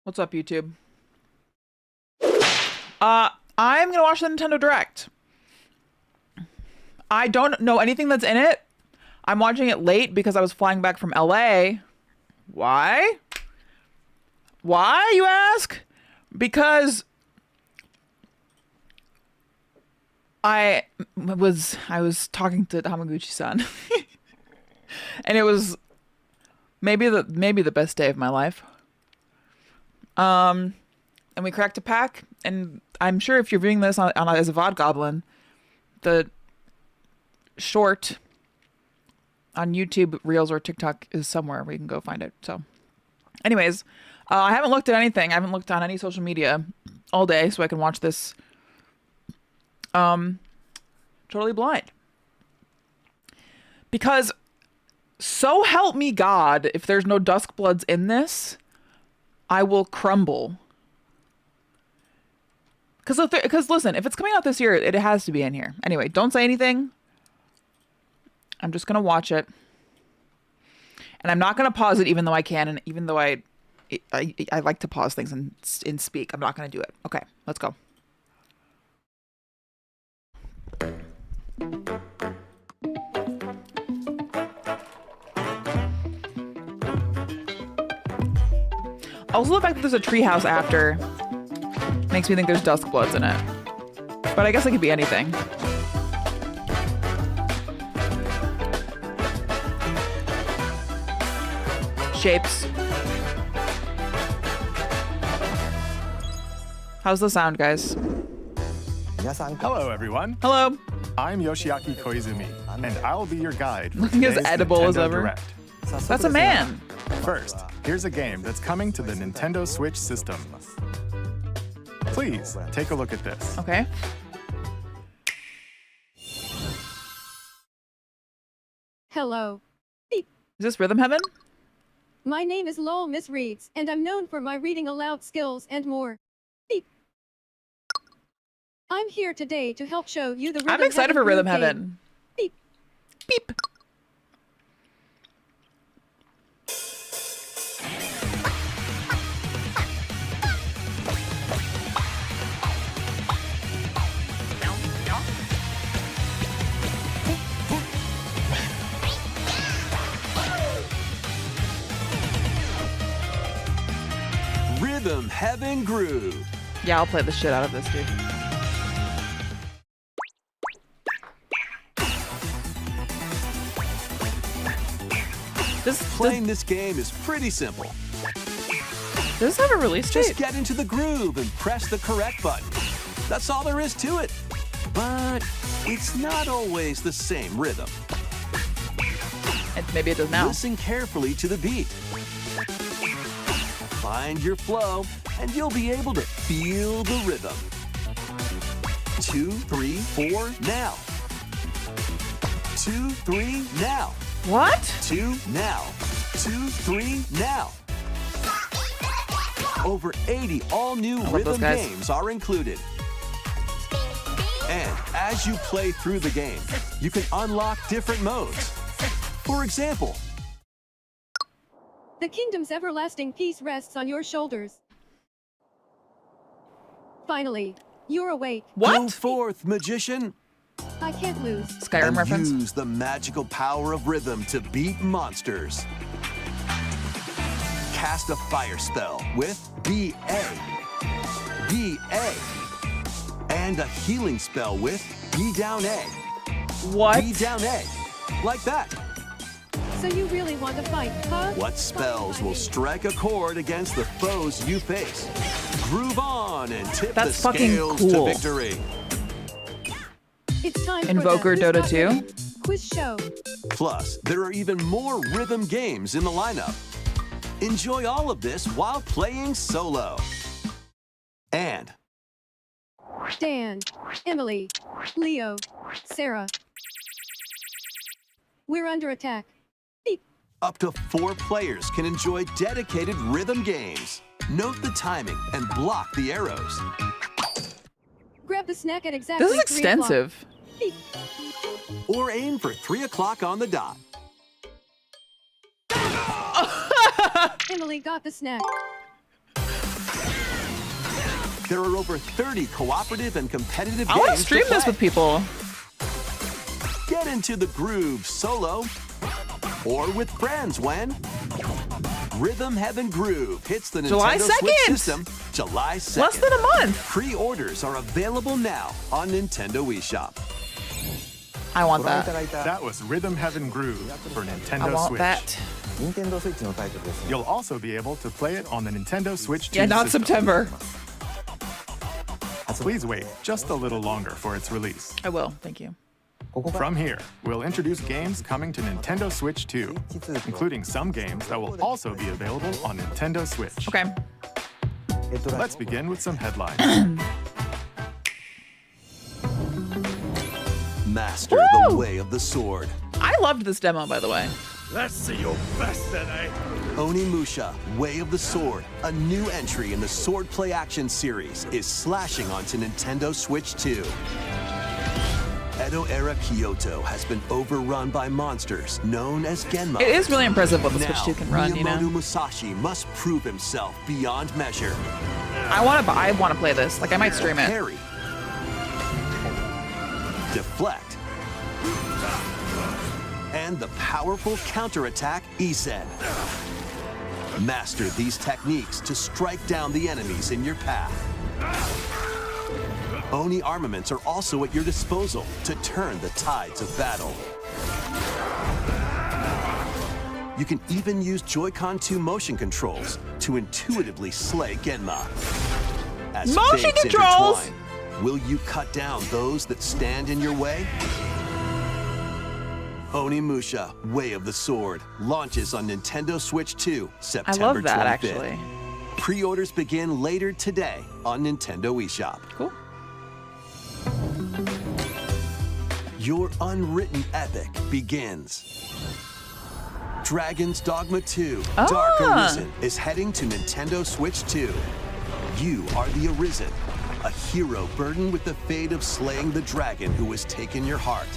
What's up, YouTube? I'm gonna watch the Nintendo Direct. I don't know anything that's in it. I'm watching it late because I was flying back from LA. Why? Why, you ask? Because I was talking to Hamaguchi-san. And it was maybe the best day of my life. And we cracked a pack, and I'm sure if you're viewing this on as a VOD Goblin, the short on YouTube Reels or TikTok is somewhere where you can go find it. So anyways, I haven't looked at anything. I haven't looked on any social media all day so I can watch this totally blind. Because so help me God, if there's no Duskbloods in this, I will crumble. Because listen, if it's coming out this year, it has to be in here. Anyway, don't say anything. I'm just going to watch it. And I'm not going to pause it even though I can. And even though I like to pause things and speak, I'm not going to do it. Okay, let's go. Also, the fact that there's a treehouse after makes me think there's Duskbloods in it. But I guess it could be anything. Shapes. How's the sound, guys? Hello, everyone. Hello. I'm Yoshiaki Koizumi, and I'll be your guide. Looking as edible as ever. Direct. That's a man. First, here's a game that's coming to the Nintendo Switch system. Please take a look at this. Okay. Hello. Is this Rhythm Heaven? My name is Lowell Miss Reeds, and I'm known for my reading aloud skills and more. Beep. I'm here today to help show you the Rhythm I'm excited for Rhythm game. Heaven. Beep. Beep. Rhythm Heaven Groove. Yeah, I'll play the shit out of this, dude. Playing this game is pretty simple. Does this have a release date? Just get into the groove and press the correct button. That's all there is to it. But it's not always the same rhythm. And maybe it does now. Listen carefully to the beat. Find your flow, and you'll be able to feel the rhythm. 2, 3, 4, now. 2, 3, now. What? 2, now. 2, 3, now. Over 80 all-new rhythm games are included. And as you play through the game, you can unlock different modes. For example, The kingdom's everlasting peace rests on your shoulders. Finally, you're awake. What? Go forth, magician, I can't lose. Skyrim and reference? use the magical power of rhythm to beat monsters. Cast a fire spell with BA, BA, and a healing spell with B down A, What? B down A, like that. So you really want to fight, huh? What spells will strike a chord against the foes you face? Groove on and tip That's the fucking scales cool. to victory. It's time Invoker for the Dota 2? Quiz show. Plus, there are even more rhythm games in the lineup. Enjoy all of this while playing solo. And Dan, Emily, Leo, Sarah. We're under attack. Beep. up to 4 players can enjoy dedicated rhythm games. Note the timing and block the arrows. Grab the snack at exactly This is 3 o'clock. extensive. Beep. Or aim for 3 o'clock on the dot. Emily got the snack. There are over 30 cooperative and competitive I games want to stream this play. with people. Get into the groove solo or with friends when Rhythm Heaven Groove hits the July Nintendo Switch 2nd. system July 2nd. Less than a month. Pre-orders are available now on Nintendo eShop. I want that. That was Rhythm Heaven Groove for Nintendo I want Switch. that. You'll also be able to play it on the Nintendo Switch 2 Yeah, not system. September. Please wait just a little longer for its release. I will. Thank you. From here, we'll introduce games coming to Nintendo Switch 2, including some games that will also be available on Nintendo Switch. Okay. Let's begin with some headlines. Master Woo! the way of the sword. I loved this demo, by the way. Let's see your best tonight. Onimusha, Way of the Sword, a new entry in the Sword Play Action series, is slashing onto Nintendo Switch 2. Edo-era Kyoto has been overrun by monsters known as Genma. It is really impressive what the Now, Switch 2 can run, you Miyamoto know? Musashi must prove himself beyond measure. I want to play this. Like, I might stream it. Parry. Deflect. And the powerful counterattack Isen. Master these techniques to strike down the enemies in your path. Oni armaments are also at your disposal to turn the tides of battle. You can even use Joy-Con 2 motion controls to intuitively slay Genma. As Motion fates controls! intertwine, will you cut down those that stand in your way? Onimusha, Way of the Sword, launches on Nintendo Switch 2, I September love that, 25th. actually. Pre-orders begin later today on Nintendo eShop. Cool. Your unwritten epic begins. Dragon's Dogma 2, Dark Arisen is heading to Nintendo Switch 2. You are the Arisen, a hero burdened with the fate of slaying the dragon who has taken your heart.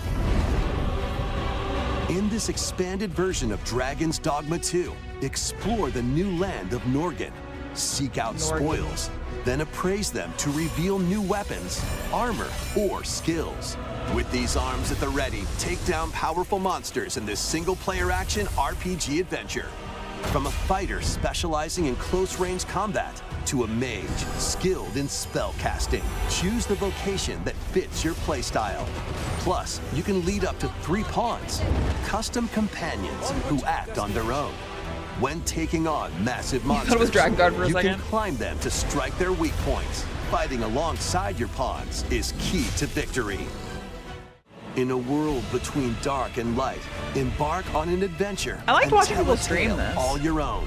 In this expanded version of Dragon's Dogma 2, explore the new land of Norgan, seek out spoils, then appraise them to reveal new weapons, armor, or skills. With these arms at the ready, take down powerful monsters in this single-player action RPG adventure. From a fighter specializing in close-range combat to a mage skilled in spell casting, choose the vocation that fits your playstyle. Plus, you can lead up to 3 pawns, custom companions who act on their own. When taking on massive monsters, thought it was Dragon Guard for a you second. can climb them to strike their weak points. Fighting alongside your pawns is key to victory. In a world between dark and light, embark on an adventure. I liked and watching tell people a stream tale this. all your own.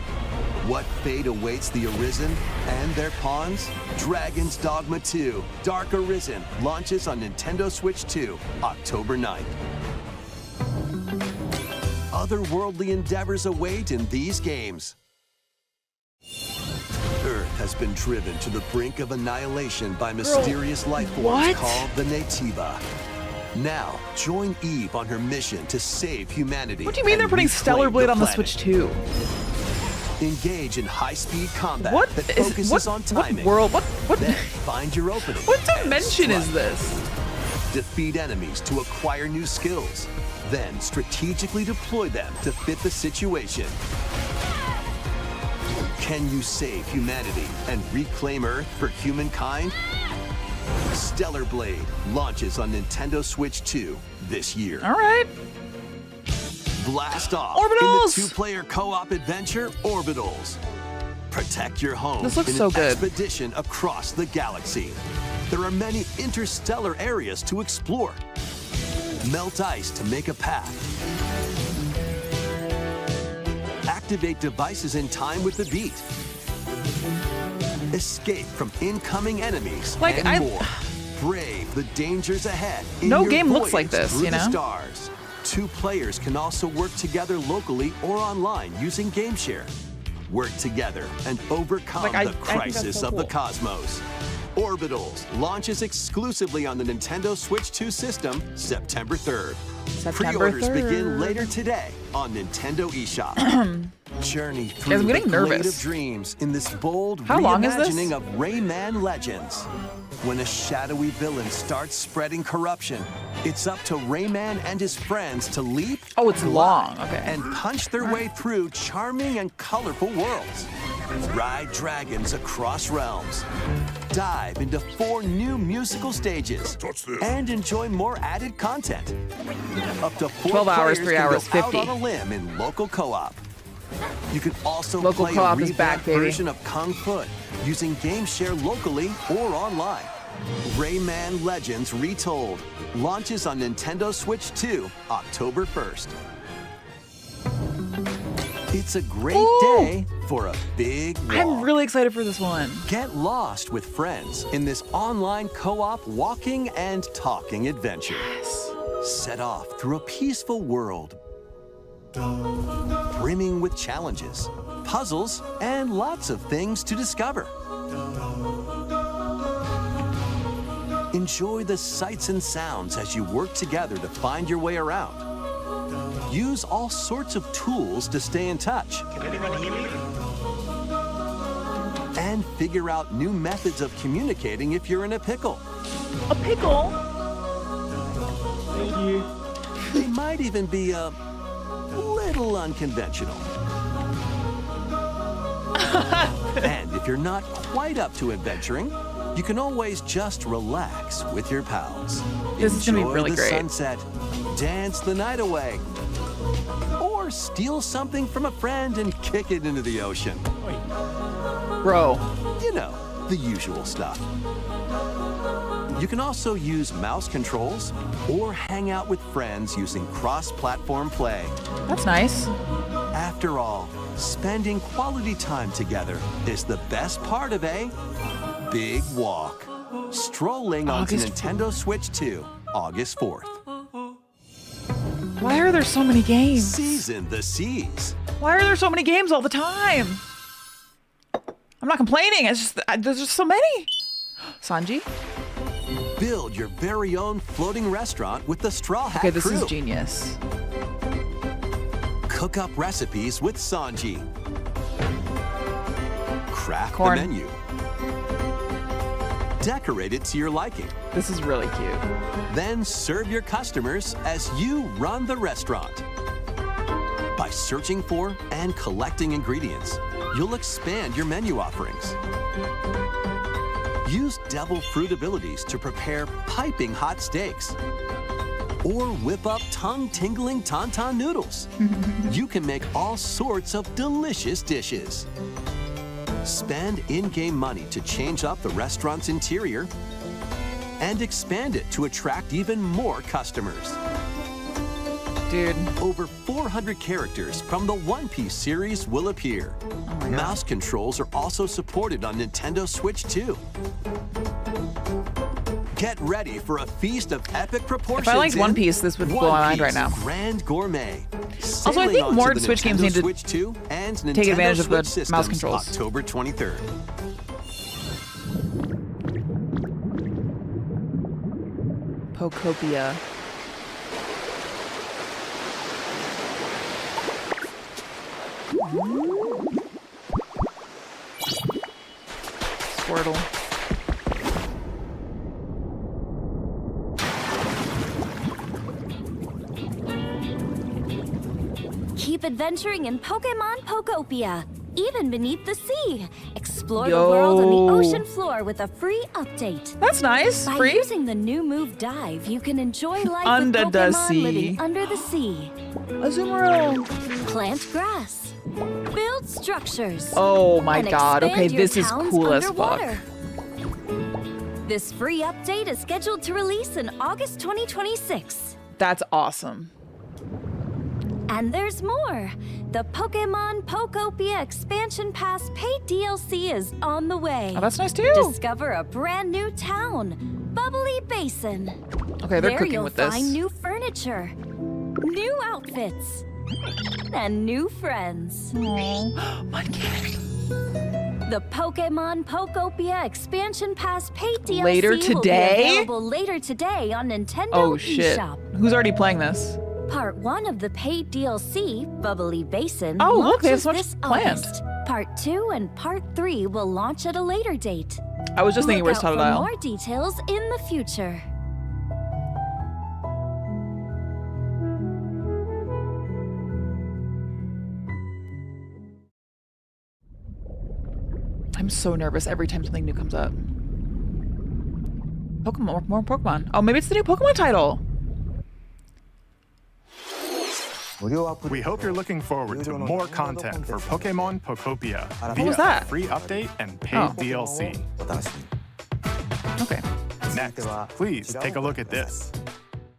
What fate awaits the Arisen and their pawns? Dragon's Dogma 2, Dark Arisen, launches on Nintendo Switch 2, October 9th. Otherworldly endeavors await in these games. Earth has been driven to the brink of annihilation by mysterious life forms what? called the Nativa. Now, join Eve on her mission to save humanity. What do you mean and they're putting reclaim Stellar Blade on the planet. Switch 2? Engage in high-speed combat What that is focuses on timing. What world? What Then find your opening. what and dimension is strike. this? Defeat enemies to acquire new skills. Then strategically deploy them to fit the situation. Can you save humanity and reclaim Earth for humankind? Stellar Blade launches on Nintendo Switch 2 this year. All right. Blast off Orbitals! in the 2-player co-op adventure Orbitals. Protect your home This looks in so an good. expedition across the galaxy. There are many interstellar areas to explore. Melt ice to make a path. Activate devices in time with the beat. Escape from incoming enemies Like, and more. Brave the dangers ahead. In No your game looks like voyage this, through you the know? stars. 2 players can also work together locally or online using GameShare. Work together and overcome Like, I the think that's crisis so of the cool. cosmos. Orbitals launches exclusively on the Nintendo Switch 2 system September 3rd. September Pre-orders 3rd. begin later today on Nintendo eShop. Journey through I'm getting the glade nervous. of dreams in this bold How long is this? reimagining of Rayman Legends. When a shadowy villain starts spreading corruption, it's up to Rayman and his friends to leap, Oh, it's long. glide, Okay. and punch their way through charming and colorful worlds. Ride dragons across realms. Dive into 4 new musical stages. And enjoy more added content. Up to 4 12 hours, players 3 can hours, go 50. out on a limb in local co-op. You can also Local play co-op a is back, revamped baby. version of Kung Fu using Game Share locally or online. Rayman Legends Retold launches on Nintendo Switch 2 October 1st. It's a great Ooh. day for a big walk. I'm really excited for this one. Get lost with friends in this online co-op walking and talking adventure. Set off through a peaceful world brimming with challenges, puzzles, and lots of things to discover. Enjoy the sights and sounds as you work together to find your way around. Use all sorts of tools to stay in touch. And figure out new methods of communicating if you're in a pickle. A pickle? They might even be a little unconventional. And if you're not quite up to adventuring, you can always just relax with your pals. This is gonna be Enjoy really the great. sunset, dance the night away, or steal something from a friend and kick it into the ocean. Bro. You know, the usual stuff. You can also use mouse controls or hang out with friends using cross-platform play. That's nice. After all, spending quality time together is the best part of a big walk. Strolling onto August Nintendo Switch 2, August 4th. Why are there so many games? Season the seas. Why are there so many games all the time? I'm not complaining. It's just there's just so many. Sanji. Build your very own floating restaurant with the Straw Hat Okay, this Crew. is genius. Cook up recipes with Sanji. Craft Corn. the menu. Decorate it to your liking. This is really cute. Then serve your customers as you run the restaurant. By searching for and collecting ingredients, you'll expand your menu offerings. Use devil fruit abilities to prepare piping hot steaks. Or whip up tongue-tingling tauntaun noodles. You can make all sorts of delicious dishes. Spend in-game money to change up the restaurant's interior and expand it to attract even more customers. Dude. Over 400 characters from the One Piece series will appear. Mouse controls are also supported on Nintendo Switch 2. Get ready for a feast of epic proportions. If I liked One in Piece, this would blow my mind right now. Grand Gourmet. Also, I Sailing think onto more the Switch games Nintendo need to Switch 2 and take Nintendo advantage of the Switch mouse systems controls. October 23rd. Pokopia. Squirtle. Keep adventuring in Pokemon Pokopia, even beneath the sea. Explore the Yo. world on the ocean floor with a free update. That's nice. By Free. using the new move Dive, you can enjoy life Under with the Pokemon sea. living under the sea. Azumarill. Plant grass. Build structures. Oh my and god. expand Okay, your this is towns cool as fuck. underwater. This free update is scheduled to release in August 2026. That's awesome. And there's more. The Pokemon Pokopia Expansion Pass paid DLC is on the way. Oh, that's nice too. Discover a brand new town, Bubbly Basin. Okay, they're There cooking you'll with this. find new furniture, new outfits, and new friends. Aw, Munchkin. The Pokemon Pokopia Expansion Pass paid DLC Later will be today? available later today on Nintendo Oh shit. eShop. Who's already playing this? Part 1 of the paid DLC, Bubbly Basin, Oh, look, they have launches so much this planned. August. Part 2 and Part 3 will launch at a later date. I was just thinking Look where's out for Totodile. more details in the future. I'm so nervous every time something new comes up. Pokemon, more Pokemon. Oh, maybe it's the new Pokemon title. We hope you're looking forward to more content for Pokemon Pokopia via was that? a free update and paid Oh. DLC. Okay. Next, please take a look at this.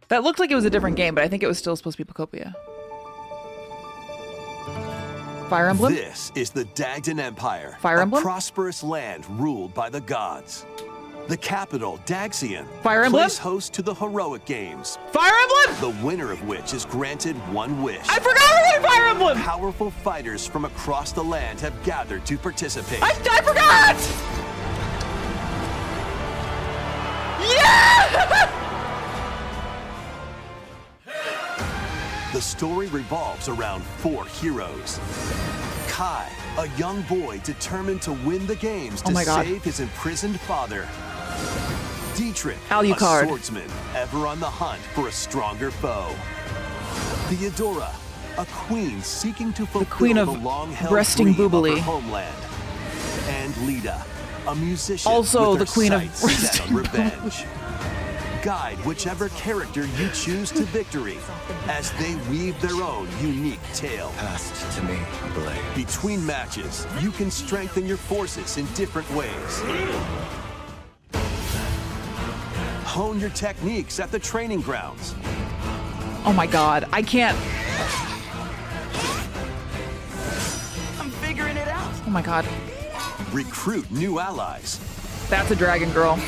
That looked like it was a different game, but I think it was still supposed to be Pokopia. Fire Emblem? This is the Dagdan Empire, Fire Emblem? a prosperous land ruled by the gods. The capital, Daxian, Fire Emblem? plays host to the heroic games, Fire Emblem! the winner of which is granted one wish. I forgot about Fire Emblem! Powerful fighters from across the land have gathered to participate. I forgot! Yeah! The story revolves around 4 heroes. Kai, a young boy determined to win the games to my God. save his imprisoned father. Dietrich, Alucard. a swordsman ever on the hunt for a stronger foe. Theodora, a queen seeking to fulfill queen of the long-held breasting dream of her boobily. homeland. And Lita, a musician Also with the her queen of sights set on breasting revenge. Guide whichever character you choose to victory as they weave their own unique tale. Passed to me, blade. Between matches, you can strengthen your forces in different ways. Hone your techniques at the training grounds. Oh my god, I can't. I'm figuring it out. Oh my god. Recruit new allies. That's a dragon girl.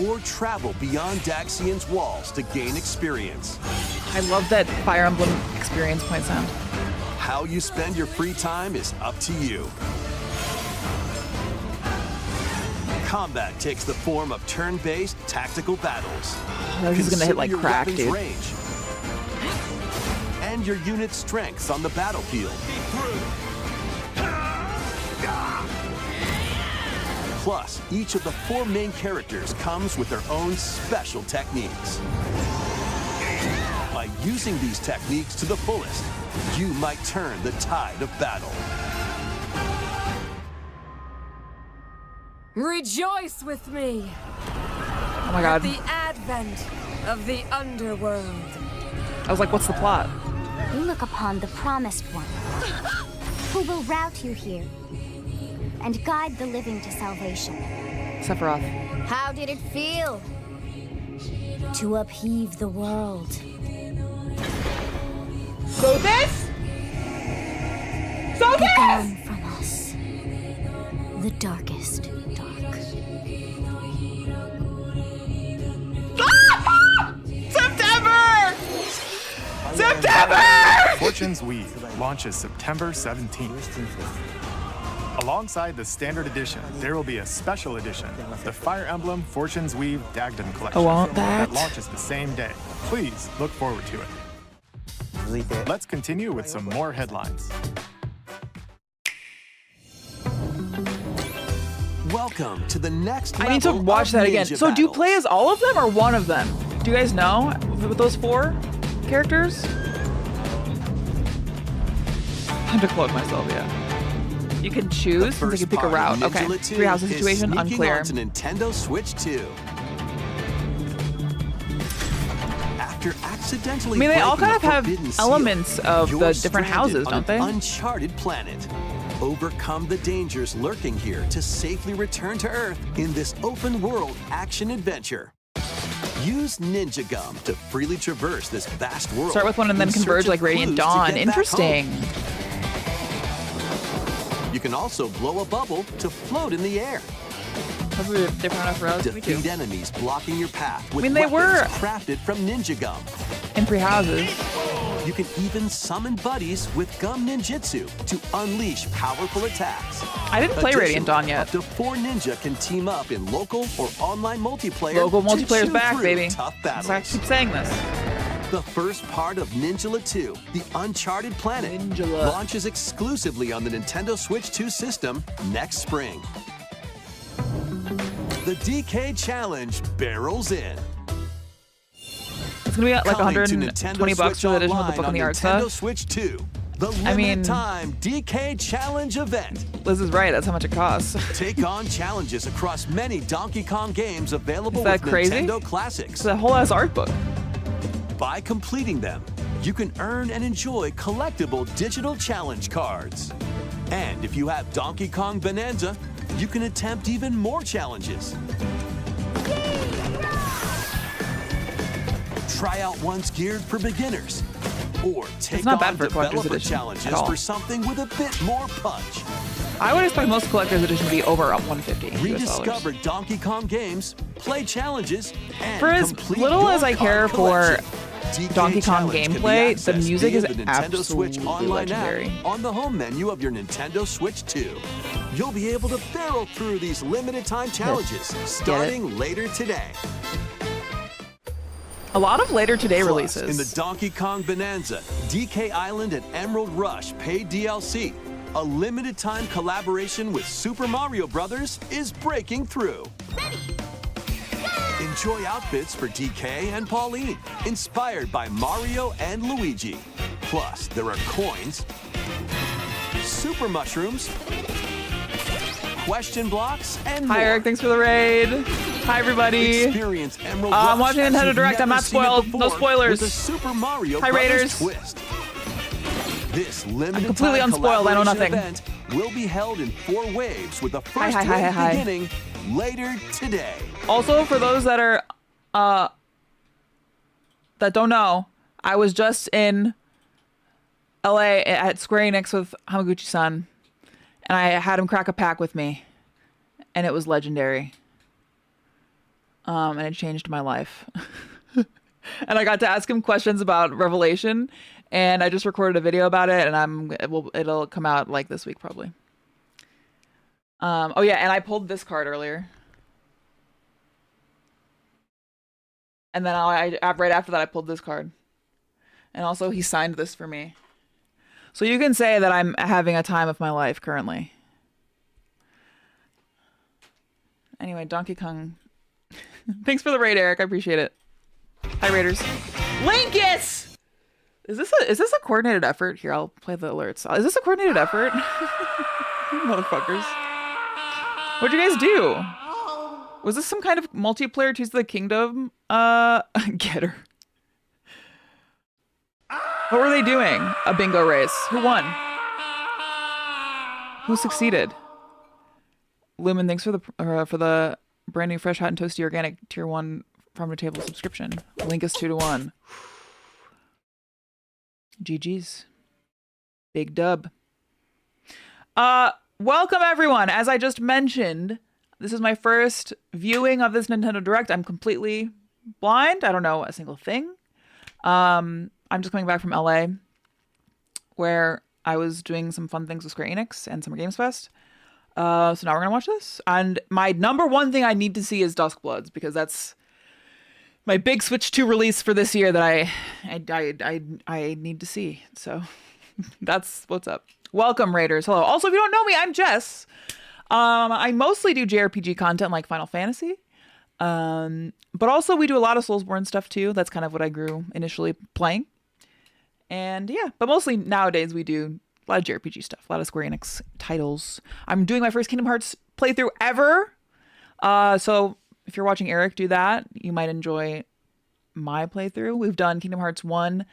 Or travel beyond Daxian's walls to gain experience. I love that Fire Emblem experience point sound. How you spend your free time is up to you. Combat takes the form of turn-based tactical battles. This is gonna hit like Consider your crack, weapon's dude. range and your unit's strengths on the battlefield. Plus, each of the 4 main characters comes with their own special techniques. By using these techniques to the fullest, you might turn the tide of battle. Rejoice with me Oh my god. at the advent of the underworld. I was like, what's the plot? You look upon the Promised One, who will route you here and guide the living to salvation. Sephiroth. How did it feel to upheave the world? So this? So Gone from us, the darkest dark. September! September! Fortune's Weave launches September 17th. Alongside the standard edition, there will be a special edition, the Fire Emblem Fortune's Weave Dagdan Collection, I want that. launches the same day. Please look forward to it. Let's continue with some more headlines. Welcome to the next I need to level watch of that again. ninja So do you battles. play as all of them or one of them? Do you guys know with those 4 characters? Time to close myself, yeah. You can choose, so you can pick a route. Okay. 3 houses situation, unclear. To Nintendo Switch 2. After accidentally I mean, they all breaking kind of the have forbidden seal, elements of you're the different stranded houses, on don't they? an uncharted planet. Overcome the dangers lurking here to safely return to Earth in this open-world action-adventure. Use Ninja Gum to freely traverse this vast world. Start with one and then in search converge of like Radiant clues to Dawn. get back home. Interesting. You can also blow a bubble to float in the air. Probably different enough routes. Me too. Defeat enemies blocking your path with they weapons were- crafted from Ninja Gum. In 3 houses. You can even summon buddies with Gum Ninjutsu to unleash powerful attacks. I didn't play Radiant Dawn yet. Up to 4 ninja can team up in local or online multiplayer. Local to multiplayer's chew back, through baby. Tough I battles. keep saying this. The first part of Ninjala 2, The Uncharted Planet, Ninjala. launches exclusively on the Nintendo Switch 2 system next spring. The DK Challenge barrels in. It's gonna be like Coming to 120 Nintendo bucks Switch for the addition of the Online book on and the art Nintendo stuff. Switch 2, the I mean- limited time DK Challenge event. Liz is right. That's how much it costs. Take on challenges across many Donkey Kong games available Is that with crazy? Nintendo Classics. It's a whole ass art book. By completing them, you can earn and enjoy collectible digital challenge cards. And if you have Donkey Kong Bonanza, you can attempt even more challenges. Try out ones geared for beginners. Or take not on bad for a collector's developer edition at challenges all. for something with a bit more punch. I would expect most collector's edition to be over $150. US dollars. Rediscover Donkey Kong games, play challenges, and For as complete little your as I care card for collection. DK Donkey Kong Challenge can be gameplay, the accessed music via is the Nintendo Switch absolutely Online legendary. app on the home menu of your Nintendo Switch 2. You'll be able to barrel through these limited time challenges starting later today. A lot of later today Plus, releases. in the Donkey Kong Bonanza, DK Island and Emerald Rush paid DLC, a limited time collaboration with Super Mario Bros. Is breaking through. Enjoy outfits for DK and Pauline, inspired by Mario and Luigi. Plus, there are coins, super mushrooms, question blocks, and more. Hi Eric, thanks for the raid. Hi everybody. Experience Emerald I'm Rush watching as Nintendo you've Direct. I'm never not seen it spoiled. No before spoilers. With a Super Mario Hi, Brothers Raiders. twist. This limited completely time unspoiled. I know collaboration nothing. event will be held in 4 waves with the first hi, wave hi. beginning later today. Also, for those that are that don't know, I was just in LA at Square Enix with Hamaguchi-san, and I had him crack a pack with me, and it was legendary. And it changed my life. And I got to ask him questions about Revelation, and I just recorded a video about it, and it'll come out like this week probably. Oh yeah, and I pulled this card earlier. And then right after that, I pulled this card. And also, he signed this for me. So you can say that I'm having a time of my life currently. Anyway, Donkey Kong. Thanks for the raid, Eric. I appreciate it. Hi, Raiders. Linkus! Is this a coordinated effort? Here, I'll play the alerts. Is this a coordinated effort? Motherfuckers. What'd you guys do? Was this some kind of multiplayer Tears of the Kingdom? Get her. What were they doing? A bingo race. Who won? Who succeeded? Lumen, thanks for the brand new fresh hot and toasty organic tier 1 farm to table subscription. Link is 2-1. GG's. Big dub. Welcome everyone. As I just mentioned, this is my first viewing of this Nintendo Direct. I'm completely blind. I don't know a single thing. I'm just coming back from LA, where I was doing some fun things with Square Enix and Summer Games Fest. So now we're gonna watch this. And my number one thing I need to see is Duskbloods, because that's my big Switch 2 release for this year that I need to see. So that's what's up. Welcome, Raiders. Hello. Also, if you don't know me, I'm Jess. I mostly do JRPG content like Final Fantasy. But also we do a lot of Soulsborne stuff too. That's kind of what I grew initially playing. And yeah, but mostly nowadays we do a lot of JRPG stuff, a lot of Square Enix titles. I'm doing my first Kingdom Hearts playthrough ever. So if you're watching Eric do that, you might enjoy my playthrough. We've done Kingdom Hearts 1,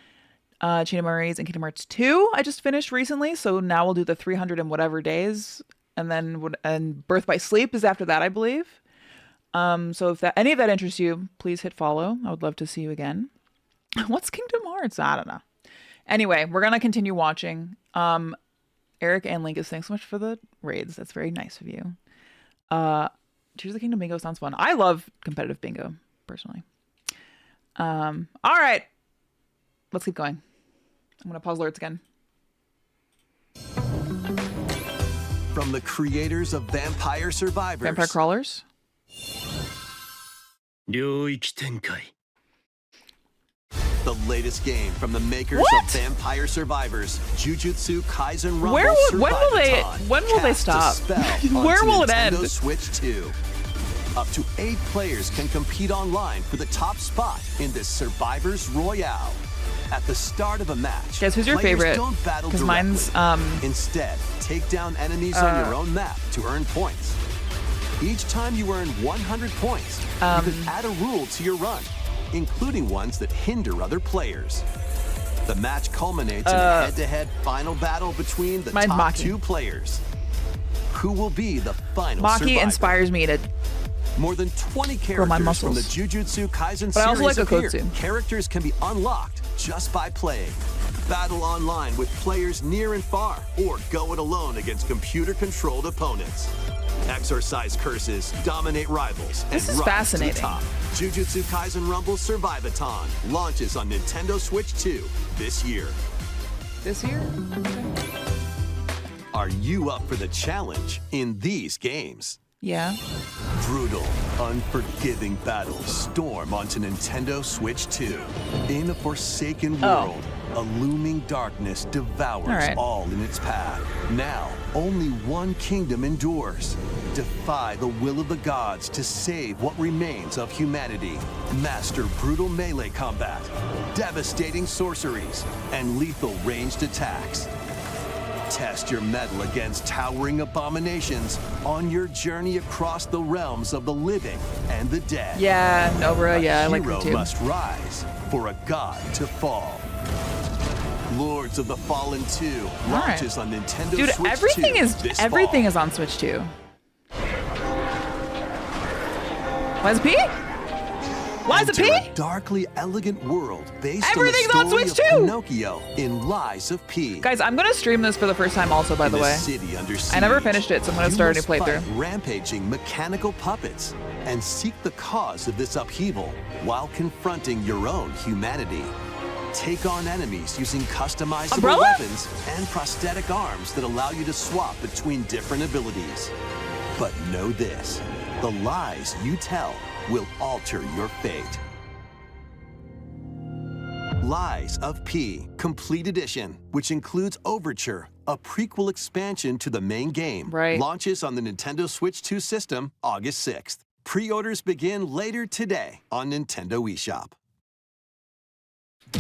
Chain of Memories, and Kingdom Hearts 2 I just finished recently. So now we'll do the 300 and whatever days. And Birth by Sleep is after that, I believe. So if any of that interests you, please hit follow. I would love to see you again. What's Kingdom Hearts? I don't know. Anyway, we're going to continue watching. Eric and Linkus, thanks so much for the raids. That's very nice of you. Tears of the Kingdom bingo sounds fun. I love competitive bingo, personally. All right. Let's keep going. I'm going to pause alerts again. From the creators of Vampire Survivors. Vampire Crawlers. 領域展開 The latest game from the makers What? of Vampire Survivors, Jujutsu Kaisen Rumble When will they stop? Where will it end? Nintendo Switch 2. Up to 8 players can compete online for the top spot in this Survivors Royale. At the start of a match, Guys, who's your players favorite? don't battle Because directly. mine's Instead, take down enemies on your own map to earn points. Each time you earn 100 points, you can add a rule to your run, including ones that hinder other players. The match culminates in a head-to-head final battle between the mine's top Maki. 2 players. Who will be the final Maki survivor? inspires me to. More than 20 Grow my characters from the muscles. Jujutsu Kaisen But I also series like appear. Okotsu. Characters can be unlocked just by playing. Battle online with players near and far, or go it alone against computer-controlled opponents. Exorcise curses, dominate rivals, This and is rise fascinating. to the top. Jujutsu Kaisen Rumble Survivathon launches on Nintendo Switch 2 this year. This year? Are you up for the challenge in these games? Yeah. Brutal, unforgiving battles storm onto Nintendo Switch 2. In a forsaken world, a looming darkness devours all in its path. Now, only one kingdom endures. Defy the will of the gods to save what remains of humanity. Master brutal melee combat, devastating sorceries, and lethal ranged attacks. Test your mettle against towering abominations on your journey across the realms of the living and the dead. Yeah, Nobra, yeah, I like hero her too. must rise for a god to fall. Lords of the Fallen 2 launches on Nintendo Dude, Switch everything 2 is this everything fall. is on Switch 2. Liza P? Liza Enter P? a darkly elegant world based Everything's on on the story Switch of 2. Pinocchio in Lies of P. Guys, I'm gonna stream this for the first time also, by the In a way. city under I never siege, finished it, so I'm gonna you start a new must fight playthrough. rampaging mechanical puppets and seek the cause of this upheaval while confronting your own humanity. Take on enemies using customizable Umbrella? weapons and prosthetic arms that allow you to swap between different abilities. But know this, the lies you tell will alter your fate. Lies of P Complete Edition, which includes Overture, a prequel expansion to the main game, launches on the Nintendo Switch 2 system August 6th. Pre-orders begin later today on Nintendo eShop.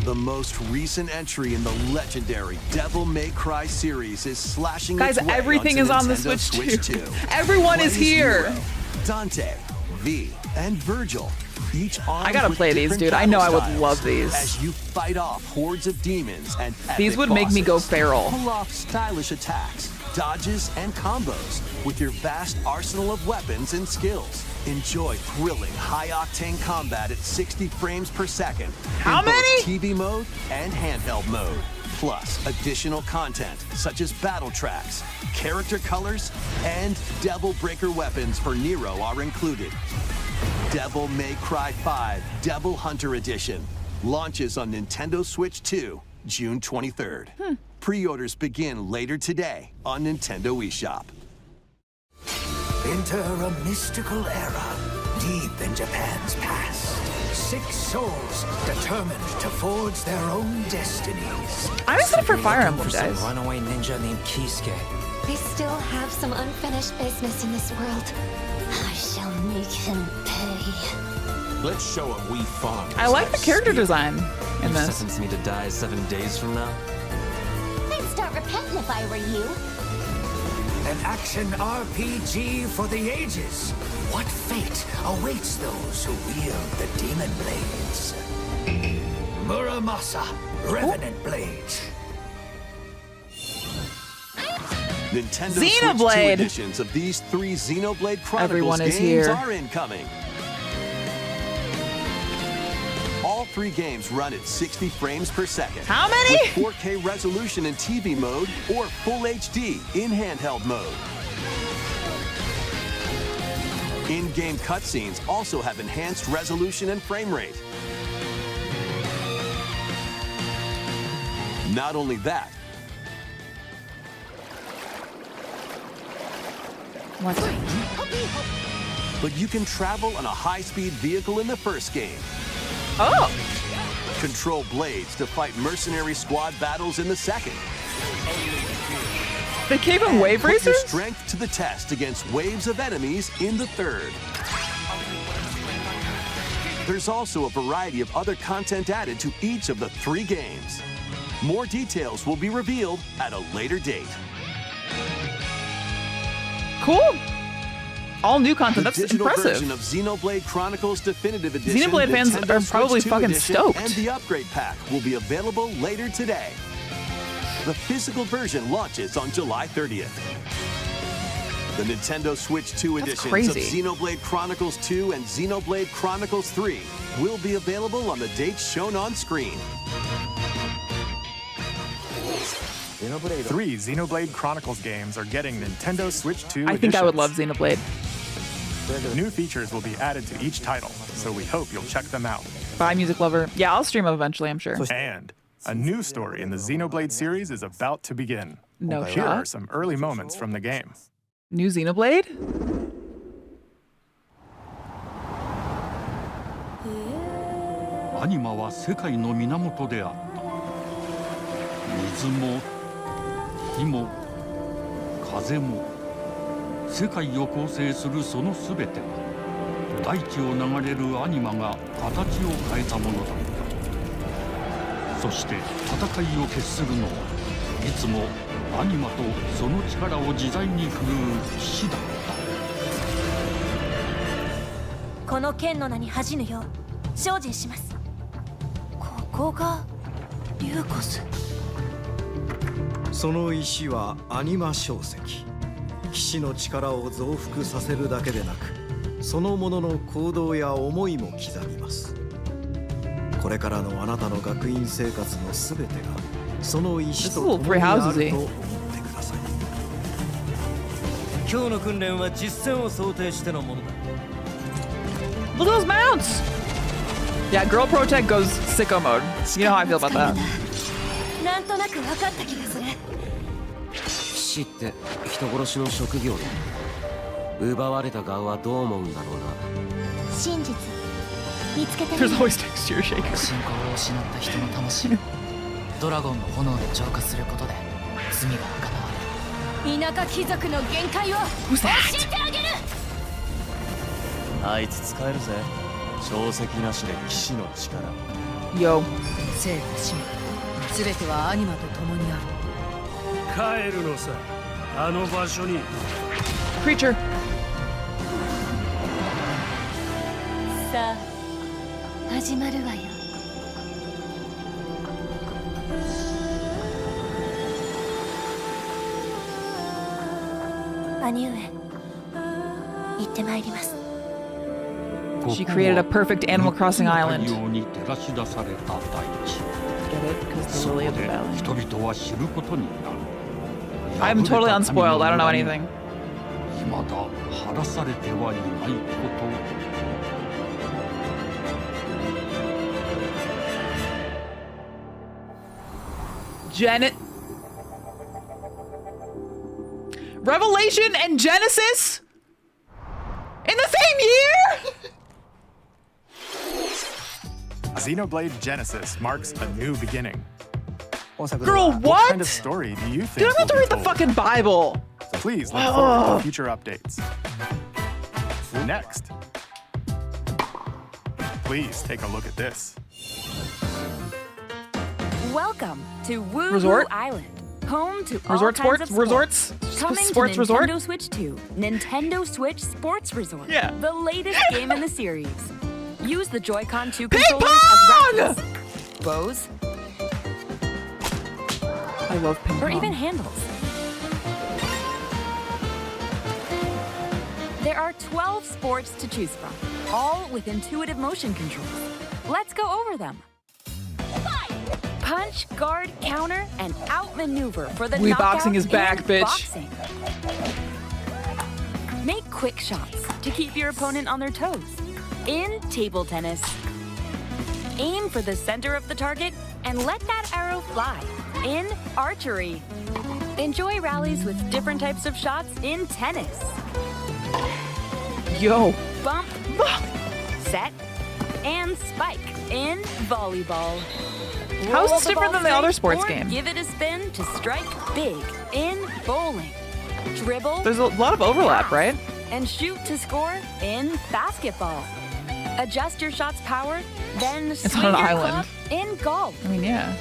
The most recent entry in the legendary Devil May Cry series is slashing Guys, its way everything onto is on the Nintendo Switch 2. 2. Everyone is Play as here. Nero, Dante, V, and Virgil. Each armed I gotta with play these, different dude. I know I battle would styles love these. as you fight off hordes of demons and These epic would make me go bosses. feral. Pull off stylish attacks, dodges, and combos with your vast arsenal of weapons and skills. Enjoy thrilling, high-octane combat at 60 frames per second. How in both many? TV mode and handheld mode. Plus, additional content such as battle tracks, character colors, and Devil Breaker weapons for Nero are included. Devil May Cry 5 Devil Hunter Edition launches on Nintendo Switch 2 June 23rd. Pre-orders begin later today on Nintendo eShop. Enter a mystical era deep in Japan's past. 6 souls determined to forge their own destinies. I'm excited for Fire Emblem, guys. Runaway ninja named Kisuke. I still have some unfinished business in this world. I shall make him pay. Let's show him we farm. I like the character design in this. Sentence me to die 7 days from now. I'd start repenting if I were you. An action RPG for the ages. What fate awaits those who wield the demon blades? Muramasa, Revenant Blades. Nintendo Switch 2 Xenoblade. editions of these 3 Xenoblade Chronicles Everyone is games here. are incoming. All 3 games run at 60 frames per second. How many? With 4K resolution in TV mode or Full HD in handheld mode. In-game cutscenes also have enhanced resolution and frame rate. Not only that, What? but you can travel on a high-speed vehicle in the first game. Oh! Control blades to fight mercenary squad battles in the second. They gave him wave Put your racers? strength to the test against waves of enemies in the third. There's also a variety of other content added to each of the 3 games. More details will be revealed at a later date. Cool. All new content. The That's digital impressive. version of Xenoblade Chronicles Definitive Edition, Xenoblade fans Nintendo are probably Switch 2 fucking Edition, stoked. and the upgrade pack will be available later today. The physical version launches on July 30th. The Nintendo Switch 2 That's editions crazy. of Xenoblade Chronicles 2 and Xenoblade Chronicles 3 will be available on the dates shown on screen. 3 Xenoblade Chronicles games are getting Nintendo Switch 2 I think I would editions. love Xenoblade. New features will be added to each title, so we hope you'll check them out. Bye, music lover. Yeah, I'll stream them eventually, I'm sure. And a new story in the Xenoblade series is about to begin. No Here are shot. some early moments from the game. New Xenoblade? アニマは世界の源であった。水も火も風も世界を構成するそのすべては大地を流れるアニマが形を変えたものだった。そして戦いを決するのはいつもアニマとその力を自在に振るう騎士だった。この剣の名に恥じぬよう精進します。ここがリューコス。その石はアニマ小石。騎士の力を増幅させるだけでなく、そのものの行動や思いも刻みます。これからのあなたの学院生活のすべてがその石と共にあると思ってください。今日の訓練は実戦を想定してのものだ。 Look at those mounts! Yeah, Girl Protect goes sicko mode. You know how I feel about that. なんとなく分かった気がする。騎士って人殺しの職業で奪われた側はどう思うんだろうな。真実見つけてみ There's る。 always texture shaker. 信仰を失った人の魂をドラゴンの炎で浄化することで罪が贖われる。田舎貴族の限界を教えてあげる。あいつ使えるぜ。小石なしで騎士の力。 Yo. 生と死すべてはアニマと共にある。帰るのさ、あの場所に。 Creature. さあ始まるわよ。兄上、行ってまいります。 She created a perfect Animal Crossing island. 太陽に照らし出された大地。 Get it? Because the そこ lily で of the valley. 人々は知ることになる。 I'm totally unspoiled. I don't know anything. 未だ晴らされてはいないことを。 Revelation and Genesis in the same year? Xenoblade Genesis marks a new beginning. Girl, What what? kind of story do you think? Dude, I'm going to will be read the told? fucking Bible. Please look forward to future updates. Next, please take a look at this. Welcome to Woo Resort? Island, home to all Resort kinds sports? of Resorts? Coming Sports to resort? Nintendo Switch 2, Nintendo Switch Sports Resort. Yeah. The latest game in the series. Use the Joy-Con 2 Ping controllers pong! as rackets, bows, I love ping pong. or even handles. There are 12 sports to choose from, all with intuitive motion controls. Let's go over them. Punch, guard, counter, and outmaneuver for the Wii knockout boxing is back, and bitch. boxing. Make quick shots to keep your opponent on their toes. In table tennis, aim for the center of the target and let that arrow fly. In archery, enjoy rallies with different types of shots in tennis. Yo. Bump, set, and spike. in volleyball. How is Roll this the different ball than the other straight sports or game? Give it a spin to strike big in bowling. Dribble. There's a lot of overlap, right? And shoot to score in basketball. Adjust your shot's power, then It's swing on an your island. club in golf. I mean, yeah.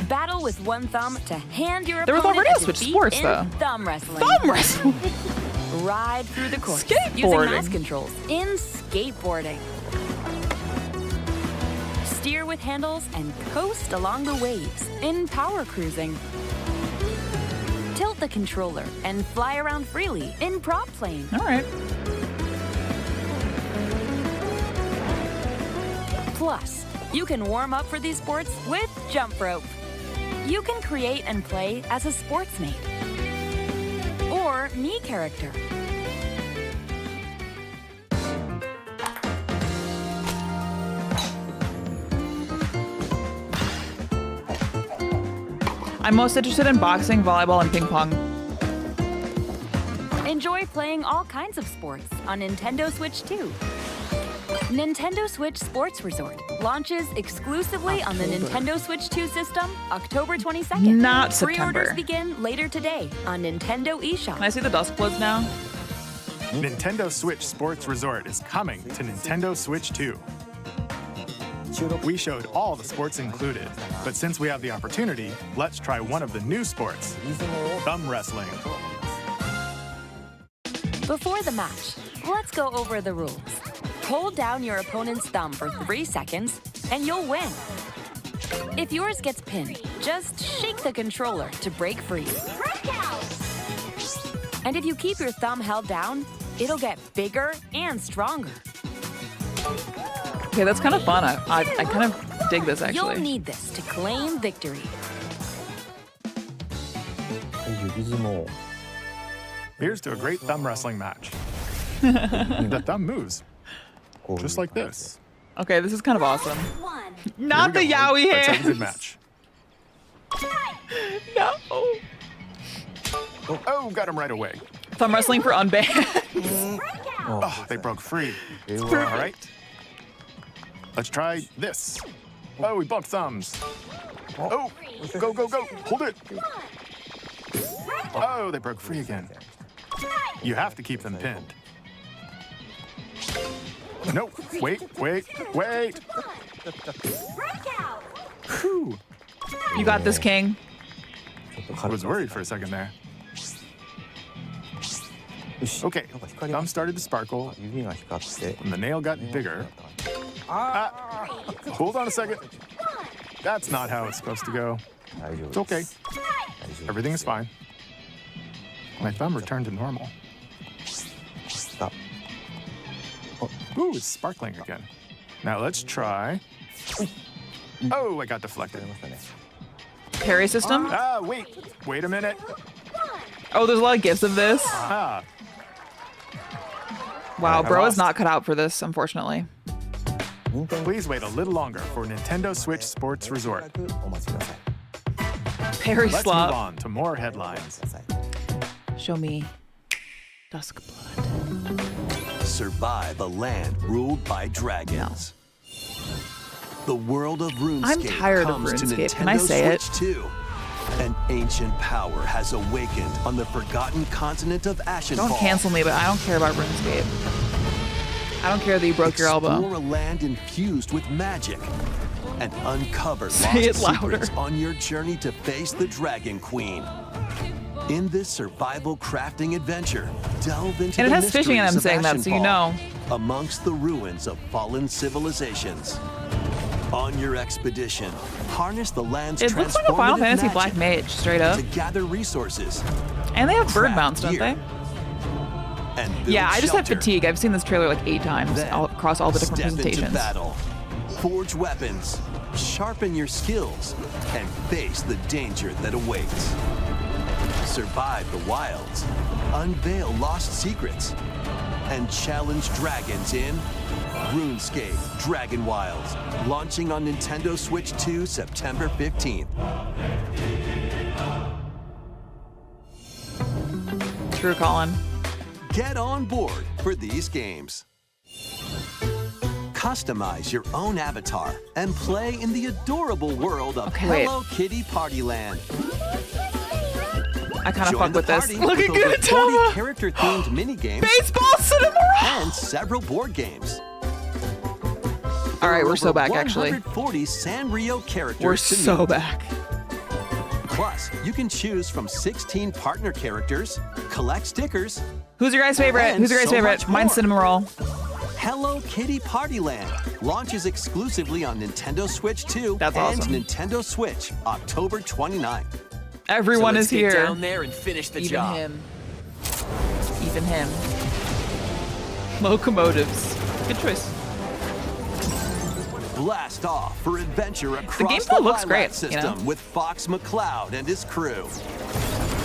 Battle with one thumb to hand your There was opponent already a a Switch defeat Sports, in though. Thumb wrestling. Thumb wrestling. Ride through the course using Skateboarding. mouse controls in skateboarding. Steer with handles and coast along the waves in power cruising. Tilt the controller and fly around freely in prop plane. All right. Plus, you can warm up for these sports with jump rope. You can create and play as a sportsmate or me character. I'm most interested in boxing, volleyball, and ping pong. Enjoy playing all kinds of sports on Nintendo Switch 2. Nintendo Switch Sports Resort launches exclusively on the Nintendo Switch 2 system October 22nd. Not September. Pre-orders begin later today on Nintendo eShop. Can I see the Duskbloods now? Nintendo Switch Sports Resort is coming to Nintendo Switch 2. We showed all the sports included, but since we have the opportunity, let's try one of the new sports, thumb wrestling. Before the match, let's go over the rules. Hold down your opponent's thumb for 3 seconds, and you'll win. If yours gets pinned, just shake the controller to break free. And if you keep your thumb held down, it'll get bigger and stronger. Okay, that's kind of fun. I kind of dig this, actually. You'll need this to claim victory. Here's to a great thumb wrestling match. The thumb moves, just like this. Okay, this is kind of awesome. Not the Here we go. yaoi Let's have a good hands. match. No. Oh, got him right away. Thumb wrestling for unbanned. Oh, they broke free. All right. Let's try this. Oh, we bumped thumbs. Oh, go, go, go. Hold it. Oh, they broke free again. You have to keep them pinned. No, wait. Whew. You got this, King. I was worried for a second there. Okay, thumb started to sparkle, and the nail got bigger. Hold on a second. That's not how it's supposed to go. It's okay. Everything is fine. My thumb returned to normal. Ooh, it's sparkling again. Now let's try. Oh, I got deflected. Parry system? Wait a minute. Oh, there's a lot of gifs of this. Ah. Wow, I bro is lost. not cut out for this, unfortunately. Please wait a little longer for Nintendo Switch Sports Resort. Parry Let's slop. move on to more headlines. Show me Duskblood. Survive a land ruled by dragons. The world of RuneScape I'm tired of comes to RuneScape. Nintendo Can I say Switch 2. An ancient power has awakened on the forgotten continent of Ashenfall. Don't cancel me, but I don't care about RuneScape. I don't care that you broke your elbow. Explore a land infused with magic and uncover Say lost it louder. secrets on your journey to face the Dragon Queen. In this survival crafting adventure, delve into And it the has fishing in it, I'm mysteries of saying that, so you Ashenfall, know. amongst the ruins of fallen civilizations. On your expedition, harness the land's It looks like a Final transformative Fantasy magic Black Mage, straight up. to gather resources. And they have bird craft mounts, don't gear, they? And build Yeah, I just have shelter. fatigue. I've seen this trailer like 8 times Then, across all the different step presentations. into battle, forge weapons, sharpen your skills, and face the danger that awaits. Survive the wilds, unveil lost secrets, and challenge dragons in RuneScape Dragon Wilds, launching on Nintendo Switch 2 September 15th. True, Colin. Get on board for these games. Customize your own avatar and play in the adorable world of Hello Kitty Party Land. I kind of fuck with this. Look at good 40 character-themed minigames, baseball cinema, and several board games. All right, we're so back, actually. 140 Sanrio characters. We're so back. Plus, you can choose from 16 partner characters, collect stickers. Who's your guys' favorite? Who's your guys' favorite? Mine's Cinnamon Roll. Hello Kitty Party Land launches exclusively on Nintendo Switch 2 That's and awesome. Nintendo Switch October 29th. Everyone is here. Get down there and finish the job. Even him. Locomotives. Good choice. Blast off for adventure across the gameplay looks Lilac great, system you know? with Fox McCloud and his crew.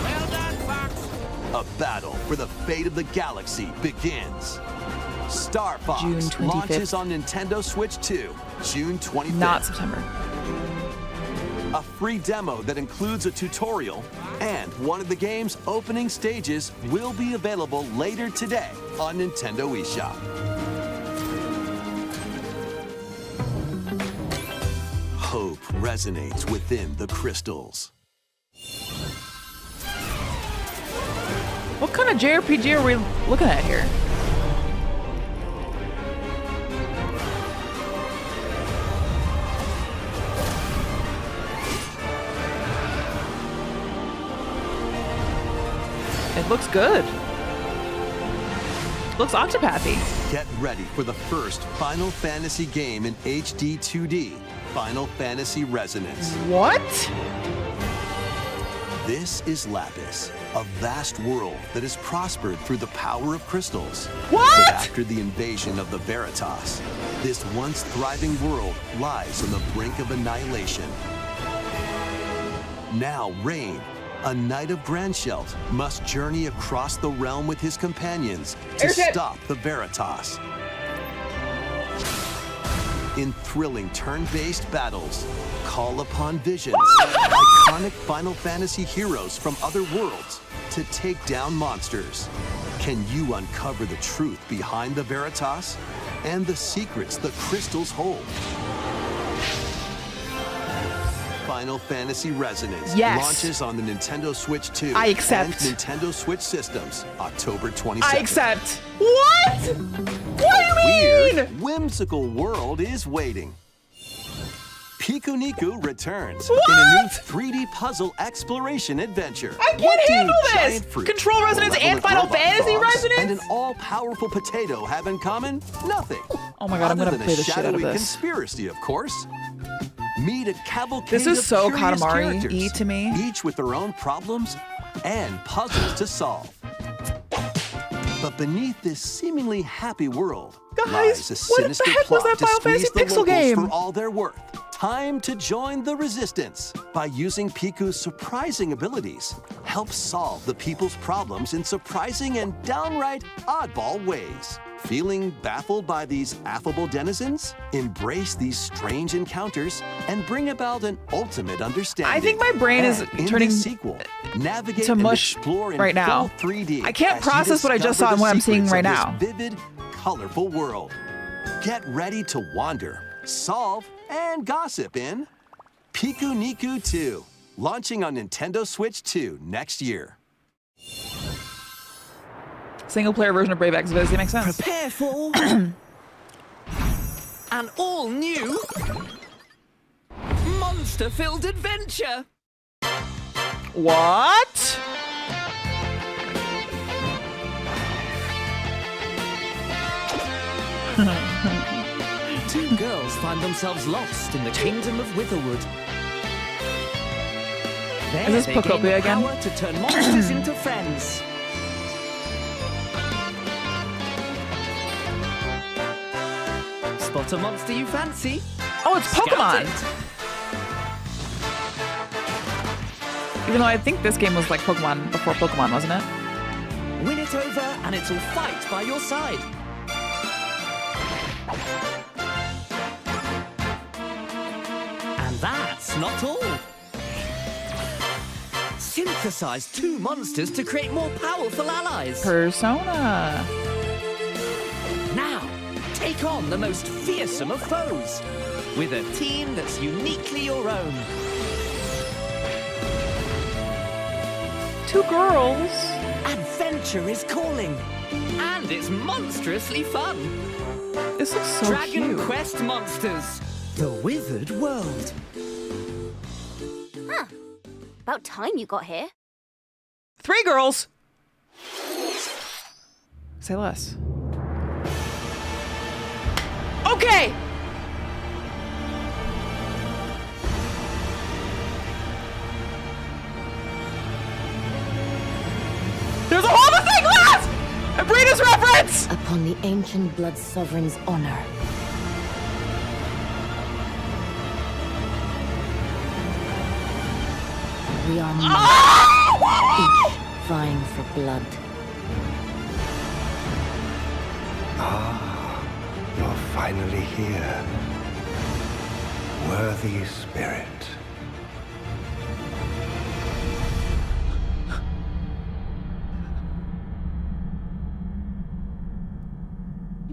Well done, Fox. A battle for the fate of the galaxy begins. Star Fox June 25th. launches on Nintendo Switch 2, June 25th. Not September. A free demo that includes a tutorial and one of the game's opening stages will be available later today on Nintendo eShop. Hope resonates within the crystals. What kind of JRPG are we looking at here? It looks good. Looks Octopathy. Get ready for the first Final Fantasy game in HD 2D, Final Fantasy Resonance. What? This is Lapis, a vast world that has prospered through the power of crystals. What? But after the invasion of the Veritas, this once thriving world lies on the brink of annihilation. Now Rain, a knight of Grandshelt, must journey across the realm with his companions to stop the Veritas. In thrilling turn-based battles, call upon visions, iconic Final Fantasy heroes from other worlds to take down monsters. Can you uncover the truth behind the Veritas and the secrets the crystals hold? Final Fantasy Resonance launches on the Nintendo Switch 2 I accept. and Nintendo Switch systems October 27th. I accept. What? What do you mean? Weird, whimsical world is waiting. Pikuniku returns What? in a new 3D puzzle exploration adventure. I can't What do handle giant this! fruit, Control Resonance malevolent and Final robot Fantasy frogs, Resonance? and an all-powerful potato have in common? Nothing. Oh my god, I'm Other gonna than play a the shit out of shadowy this. conspiracy, of course. Meet a cavalcade This is of so curious Katamari-y characters, to me. each with their own problems and puzzles to solve. But beneath this seemingly happy world lies a what the sinister heck was plot that to Final Fantasy squeeze the Pixel locals game? for all they're worth. Time to join the resistance by using Piku's surprising abilities. Help solve the people's problems in surprising and downright oddball ways. Feeling baffled by these affable denizens? Embrace these strange encounters and bring about an ultimate understanding. I think my brain is And in turning this sequel, navigate to and mush explore in right now. full 3D. I can't as you process what I just saw discover and what the I'm seeing secrets right of this now. vivid, colorful world. Get ready to wander, solve, and gossip in Pikuniku 2, launching on Nintendo Switch 2 next year. Single player version of Brave Exvius makes sense. Prepare for an all-new monster-filled adventure. What? Two girls find themselves lost in the kingdom of Witherwood. There Is this they gain Pocopia the again? power to turn monsters into friends. Spot a monster you fancy? Oh, it's Scout Pokemon. it. Even though I think this game was like Pokemon before Pokemon, wasn't it? Win it over and it'll fight by your side. And that's not all. Synthesize two monsters to create more powerful allies. Persona. Now, take Take on the most fearsome of foes with a team that's uniquely your own. 2 girls. Adventure is calling, and it's monstrously fun. This looks so Dragon cute. Quest Monsters, the Withered World. Huh. About time you got here. 3 girls. Say less. Okay. There's a whole other thing left! A Breeders reference! Upon the ancient blood sovereign's honor. We are each vying for blood. Ah, you're finally here. Worthy spirit.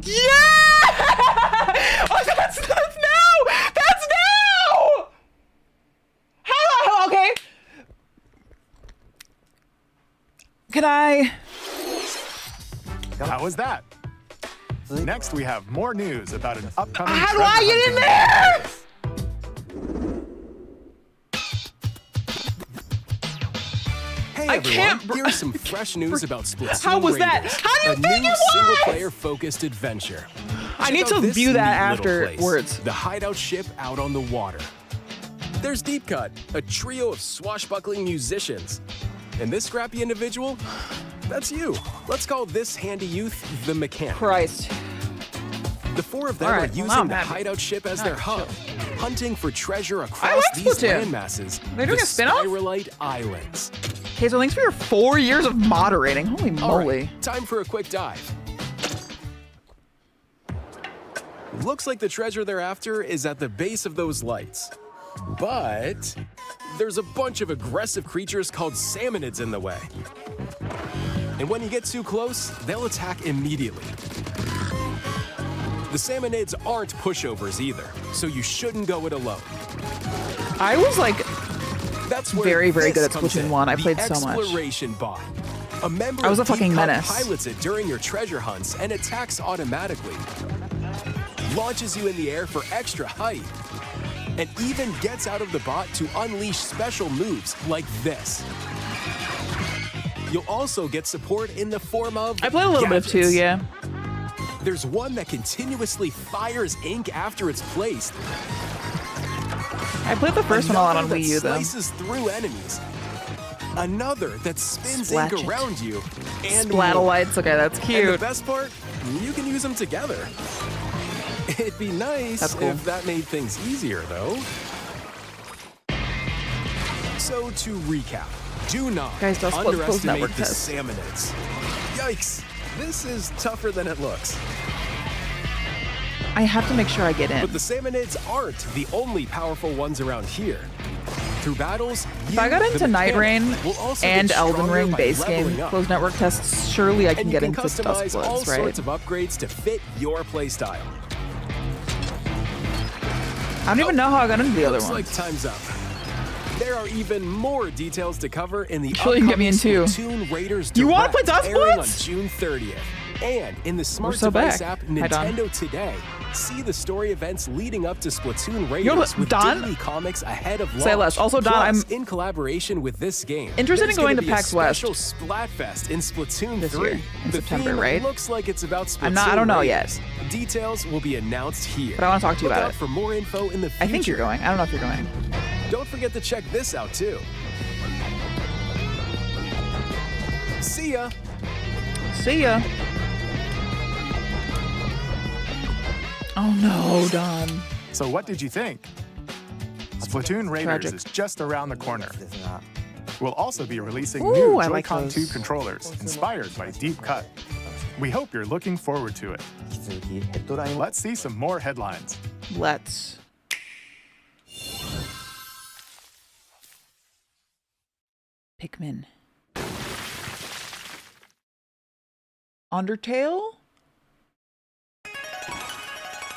Yeah! Oh, that's now! That's now! How? Okay. Can I? How was that? Next, we have more news about an upcoming. How do I get in there? Hey everyone, here's some fresh news about Splatoon How was that? Raiders, How do you a think new it was? single-player-focused adventure. I Check need out to this view that neat little place, afterwards. the hideout ship out on the water. There's Deep Cut, a trio of swashbuckling musicians. And this scrappy individual, that's you. Let's call this handy youth the mechanic. Christ. The 4 of them All right, are well, using I'm the happy. hideout ship as their hub, hunting for treasure I across like these Splatoon. land masses, They're doing the a spin-off? Spiralite Islands. Okay, so thanks for your 4 years of moderating. Holy All moly. right, time for a quick dive. Looks like the treasure they're after is at the base of those lights. But there's a bunch of aggressive creatures called salmonids in the way. And when you get too close, they'll attack immediately. The salmonids aren't pushovers either, so you shouldn't go it alone. I was like That's where very, very this good at comes Splatoon in, 1. I the played so much. Exploration bot. A member I was of a fucking Deep Cut menace. pilots it during your treasure hunts and attacks automatically. Launches you in the air for extra height. And even gets out of the bot to unleash special moves like this. You'll also get support in the form of I played a little bit too, yeah. There's one that continuously fires ink after it's placed. I played the first one a lot on Another Wii U, that though. slices through enemies. Another that spins Splatch ink it. around you. And Splatalites, okay, that's And the cute. best part, you can use them together. It'd be nice That's cool. if that made things easier, though. So to recap, do not Guys, Duskbloods underestimate network the test. salmonids. Yikes, this is tougher than it looks. I have to make sure I get in. But the salmonids aren't the only powerful ones around here. Through battles, If I got the into Night Rain mechanic will also and get Elden stronger Ring by base game leveling up. closed network tests, surely I can And get you can into customize all Duskbloods, right? sorts of upgrades to fit your playstyle. I don't even know how I got into the other Looks ones. like time's up. There are even more details to cover in the Surely you can get me upcoming in too. Splatoon Raiders You wanna play Direct, airing on Duskbloods? June 30th. And in the smart so device back. app Hi, Don. Nintendo Today, see the story events leading up to Splatoon You know Raiders what, with Don? daily comics ahead of launch. Say less. Also, Don, Plus, I'm in collaboration with this game. interested in there's going gonna to be a PAX West special Splatfest in Splatoon this 3. year, in The September, theme right? looks like it's about Splatoon I don't know yet. Raiders. Details will be announced here. But I wanna talk to you Look about out it. for more info in the future. I think you're going. I don't know if you're going. Don't forget to check this out too. See ya. See ya. Oh no, Don. So what did you think? Splatoon Raiders Tragic. is just around the corner. We'll also be releasing Ooh, new I like Joy-Con those. 2 controllers inspired by Deep Cut. We hope you're looking forward to it. Let's see some more headlines. Let's. Pikmin.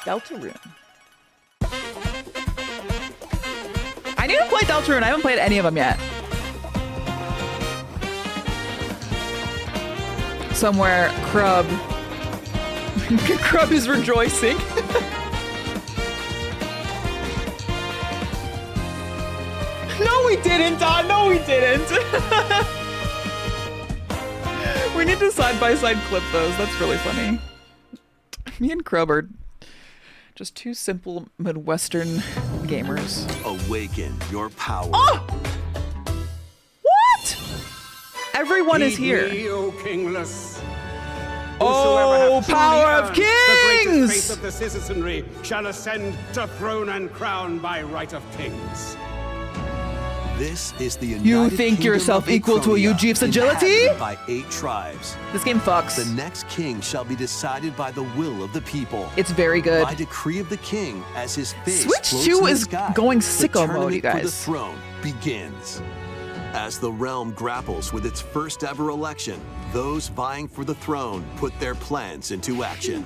Deltarune. I need to play Deltarune. I haven't played any of them yet. Somewhere, Crub. Crub is rejoicing. No, we didn't, Don. No, we didn't. We need to side-by-side clip those. That's really funny. Me and Crub are just two simple Midwestern gamers. Awaken your power. Oh! What? Everyone is here. Me, O kingless. Oh, power of The greatest kings! faith of the citizenry shall ascend to throne and crown by right of kings. This is the You United think Kingdom yourself of equal to a Uchronia, Ujeef's agility? inhabited by 8 tribes. This game fucks. The next king shall be decided by the will of the people. It's very good. By decree of the king, as his face Switch floats 2 in the is sky, going the sicko mode, you tournament for the guys. throne begins. As the realm grapples with its first ever election, those vying for the throne put their plans into action.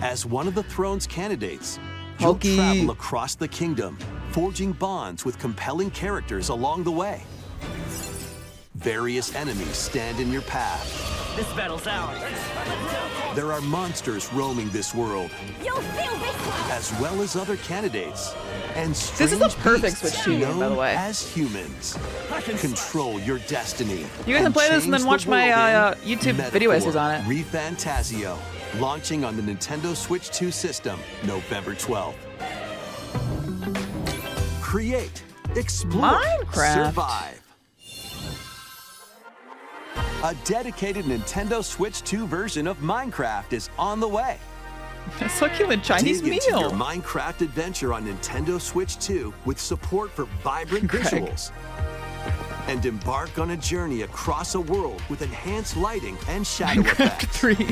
As one of the throne's candidates, you'll Hulky. travel across the kingdom, forging bonds with compelling characters along the way. Various enemies stand in your path. This battle's ours. There are monsters roaming this world, You'll feel this! as well as other candidates. And This is a strange perfect beasts Switch 2 game, by the known way. as humans. Control your destiny. You guys can play this and then change watch the my world in YouTube video Metaphor essays on it. ReFantazio, launching on the Nintendo Switch 2 system, November 12th. Create, explore, Minecraft. survive. A dedicated Nintendo Switch 2 version of Minecraft is on the way. A succulent Chinese Dig into your meal. Minecraft adventure on Nintendo Switch 2 with support for vibrant Greg. visuals. And embark on a journey across a world with enhanced lighting and shadow Minecraft effects. 3.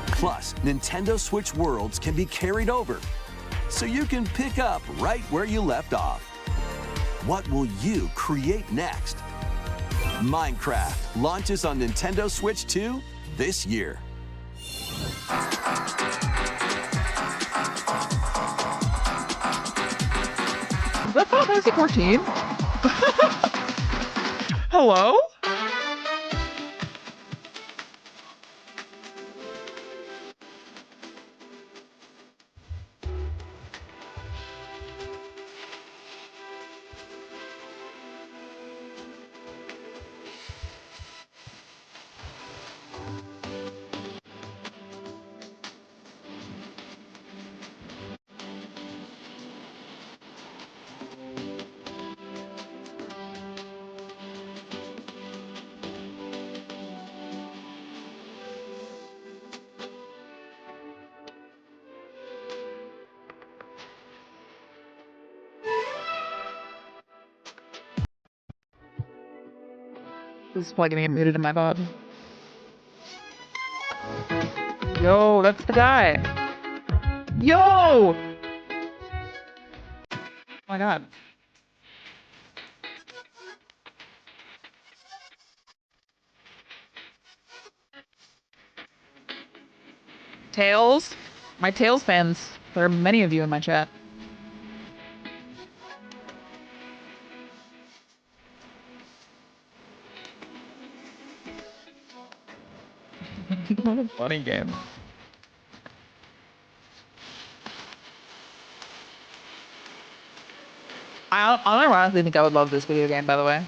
Plus, Nintendo Switch worlds can be carried over, so you can pick up right where you left off. What will you create next? Minecraft launches on Nintendo Switch 2 this year. Is that Final Fantasy 14? Hello? This is probably gonna get muted in my VOD. Yo, that's the guy. Yo! Oh my god. Tails? My Tails fans. There are many of you in my chat. What a funny game. I honestly think I would love this video game, by the way.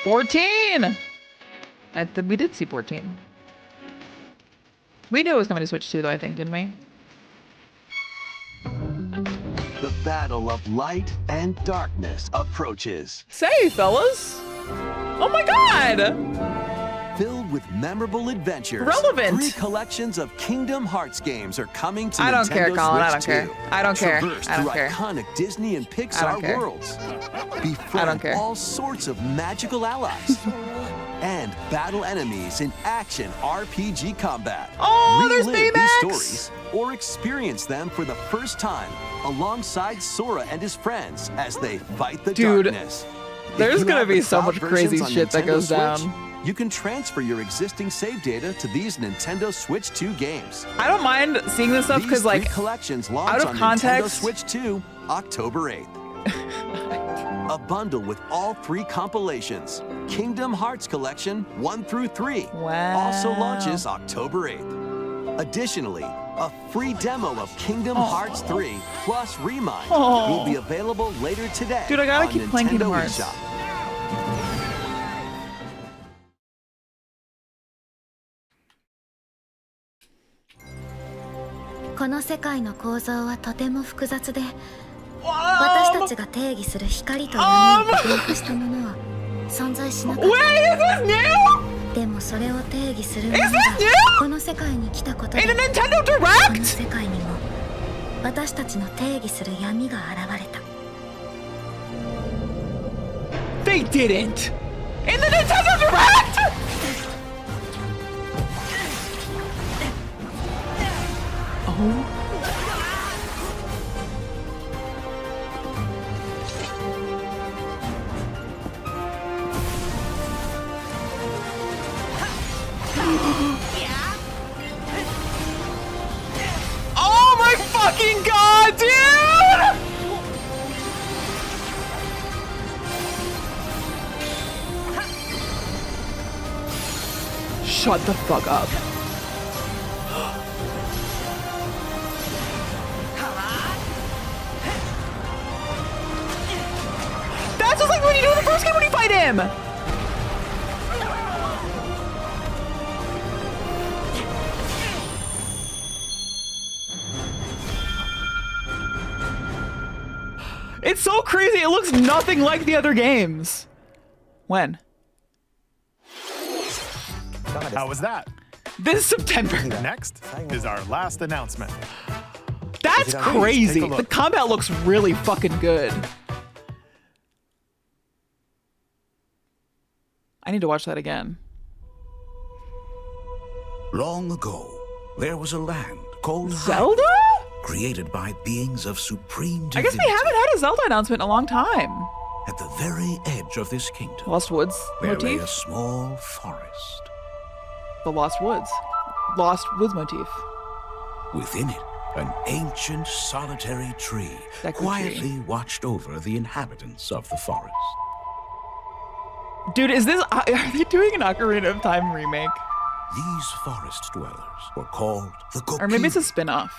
$14! We did see 14. We knew it was coming to Switch 2, though, I think, didn't we? The battle of light and darkness approaches. Say, fellas! Oh my god! Filled with memorable adventures. Relevant. 3 collections of Kingdom Hearts games are coming to I don't Nintendo care, Colin. I Switch don't 2. care. I don't care. Traverse I don't through care. iconic Disney and I don't Pixar care. worlds. I don't Befriend care. all sorts of magical allies. And battle enemies in action RPG combat. Oh, there's Relive Baymax! these stories or experience them for the first time alongside Sora and his friends as they fight the darkness. If There's you gonna have be the so cloud much crazy versions on shit that Nintendo goes Switch, down. You can transfer your existing save data to these Nintendo Switch 2 games. I don't mind seeing this stuff because, like, collections launch out of on context. Nintendo Switch 2 October 8th. A bundle with all 3 compilations. Kingdom Hearts Collection 1 through 3 also launches October 8th. Additionally, a free demo of Kingdom Hearts 3 plus Remind will be available later today. Dude, I gotta on keep playing Kingdom Nintendo Hearts. eShop. この世界の構造はとても複雑で、私たちが定義する光と闇を具現化したものは存在しなかった。でもそれを定義するものがこの世界に来たことで、この世界にも私たちの定義する闇が現れた。They didn't! In the Nintendo Direct! Oh. Oh my fucking god, dude! Shut the fuck up. That's just like what you do in the first game when you fight him! It's so crazy, it looks nothing like the other games. When? How was that? This September. Next is our last announcement. That's crazy. Take a look. The combat looks really fucking good. I need to watch that again. Long ago, there was a land called Zelda? created by beings of supreme divinity. I guess we haven't had a Zelda announcement in a long time. At the very edge of this kingdom, Lost Woods there lay motif? a small forest. The Lost Woods. Lost Woods motif. Within it, an ancient solitary tree quietly watched over the inhabitants of the forest. Dude, is this... Are they doing an Ocarina of Time remake? These forest dwellers were called the Kokiri. Or maybe it's a spin-off.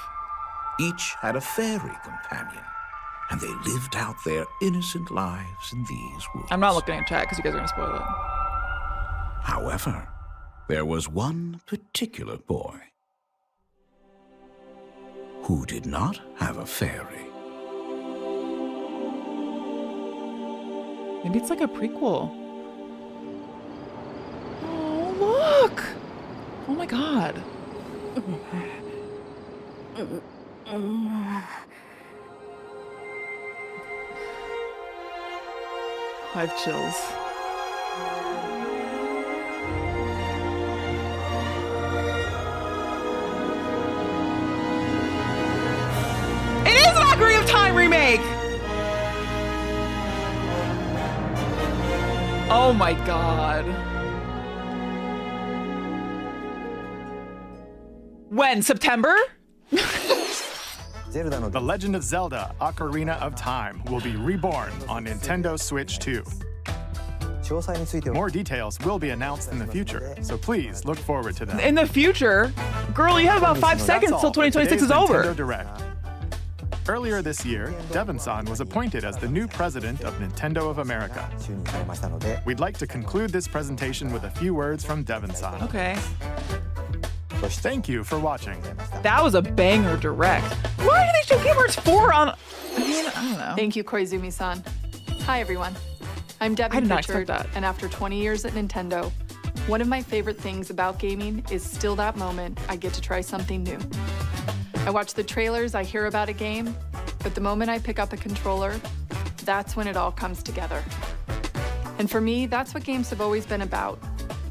Each had a fairy companion, and they lived out their innocent lives in these woods. I'm not looking at chat because you guys are going to spoil it. However, there was one particular boy who did not have a fairy. Maybe it's like a prequel. Oh, look! Oh my god. I have chills. It is an Ocarina of Time remake! Oh my god. When? September? The Legend of Zelda Ocarina of Time will be reborn on Nintendo Switch 2. More details will be announced in the future, so please look forward to them. In the future? Girl, you have about 5 seconds till 2026 is over. Nintendo Direct. Earlier this year, Devon-san was appointed as the new president of Nintendo of America. We'd like to conclude this presentation with a few words from Devon-san. Okay. Thank you for watching. That was a banger direct. Why do they show Kingdom Hearts 4 on... I mean, I don't know. Thank you, Koizumi-san. Hi, everyone. I'm I Debbie did not expect Pritchard, that. and after 20 years at Nintendo, one of my favorite things about gaming is still that moment I get to try something new. I watch the trailers, I hear about a game, but the moment I pick up a controller, that's when it all comes together. And for me, that's what games have always been about.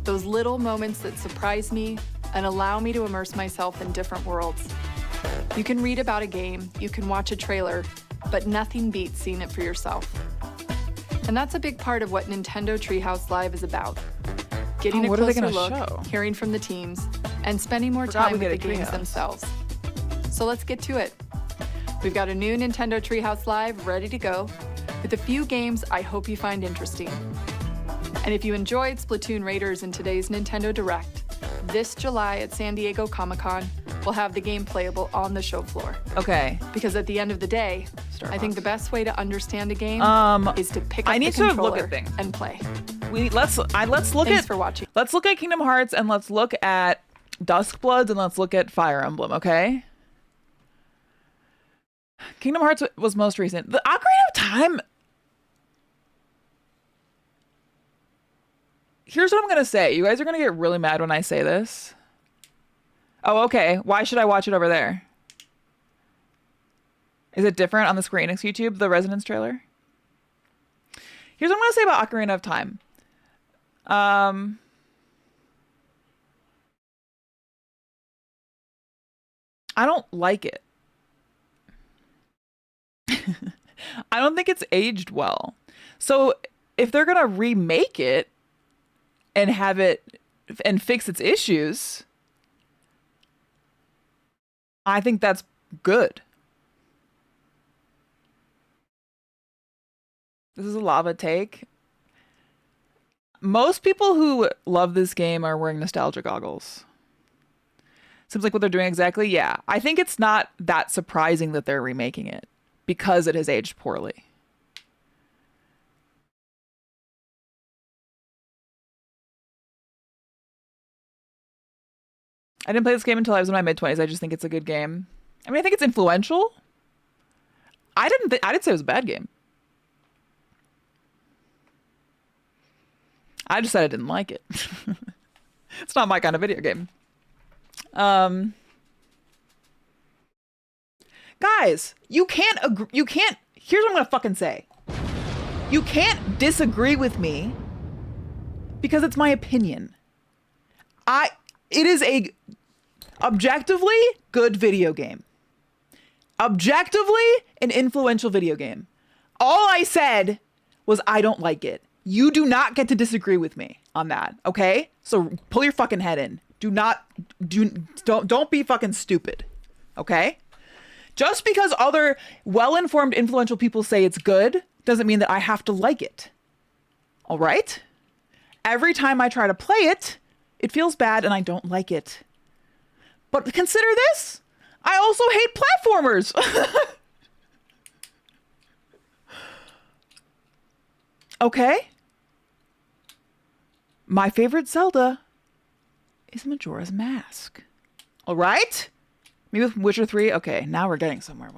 Those little moments that surprise me and allow me to immerse myself in different worlds. You can read about a game, you can watch a trailer, but nothing beats seeing it for yourself. And that's a big part of what Nintendo Treehouse Live is about. Getting a closer look, hearing from the teams, and spending more time with the games themselves. So let's get to it. We've got a new Nintendo Treehouse Live ready to go, with a few games I hope you find interesting. And if you enjoyed Splatoon Raiders in today's Nintendo Direct, this July at San Diego Comic-Con, we'll have the game playable on the show floor. Okay. Because at the end of the day, I think the best way to understand a game is to pick up I need the controller to look at things and play. Let's look Thanks for watching. Let's look at Kingdom Hearts and let's look at Duskbloods and let's look at Fire Emblem, okay? Kingdom Hearts was most recent. The Ocarina of Time. Here's what I'm going to say. You guys are going to get really mad when I say this. Oh, okay. Why should I watch it over there? Is it different on the Square Enix YouTube, the Resonance trailer? Here's what I'm going to say about Ocarina of Time. I don't like it. I don't think it's aged well. So if they're going to remake it and have it and fix its issues, I think that's good. This is a lava take. Most people who love this game are wearing nostalgia goggles. Seems like what they're doing exactly. Yeah, I think it's not that surprising that they're remaking it because it has aged poorly. I didn't play this game until I was in my mid-20s. I just think it's a good game. I mean, I think it's influential. I didn't say it was a bad game. I just said I didn't like it. It's not my kind of video game. Guys, you can't agree. You can't. Here's what I'm gonna fucking say. You can't disagree with me because it's my opinion. It is a objectively good video game. Objectively an influential video game. All I said was I don't like it. You do not get to disagree with me on that, okay? So pull your fucking head in. Don't be fucking stupid, okay? Just because other well-informed, influential people say it's good doesn't mean that I have to like it. All right? Every time I try to play it, it feels bad and I don't like it. But consider this. I also hate platformers. Okay? My favorite Zelda is Majora's Mask. All right? Maybe with Witcher 3? Okay, now we're getting somewhere.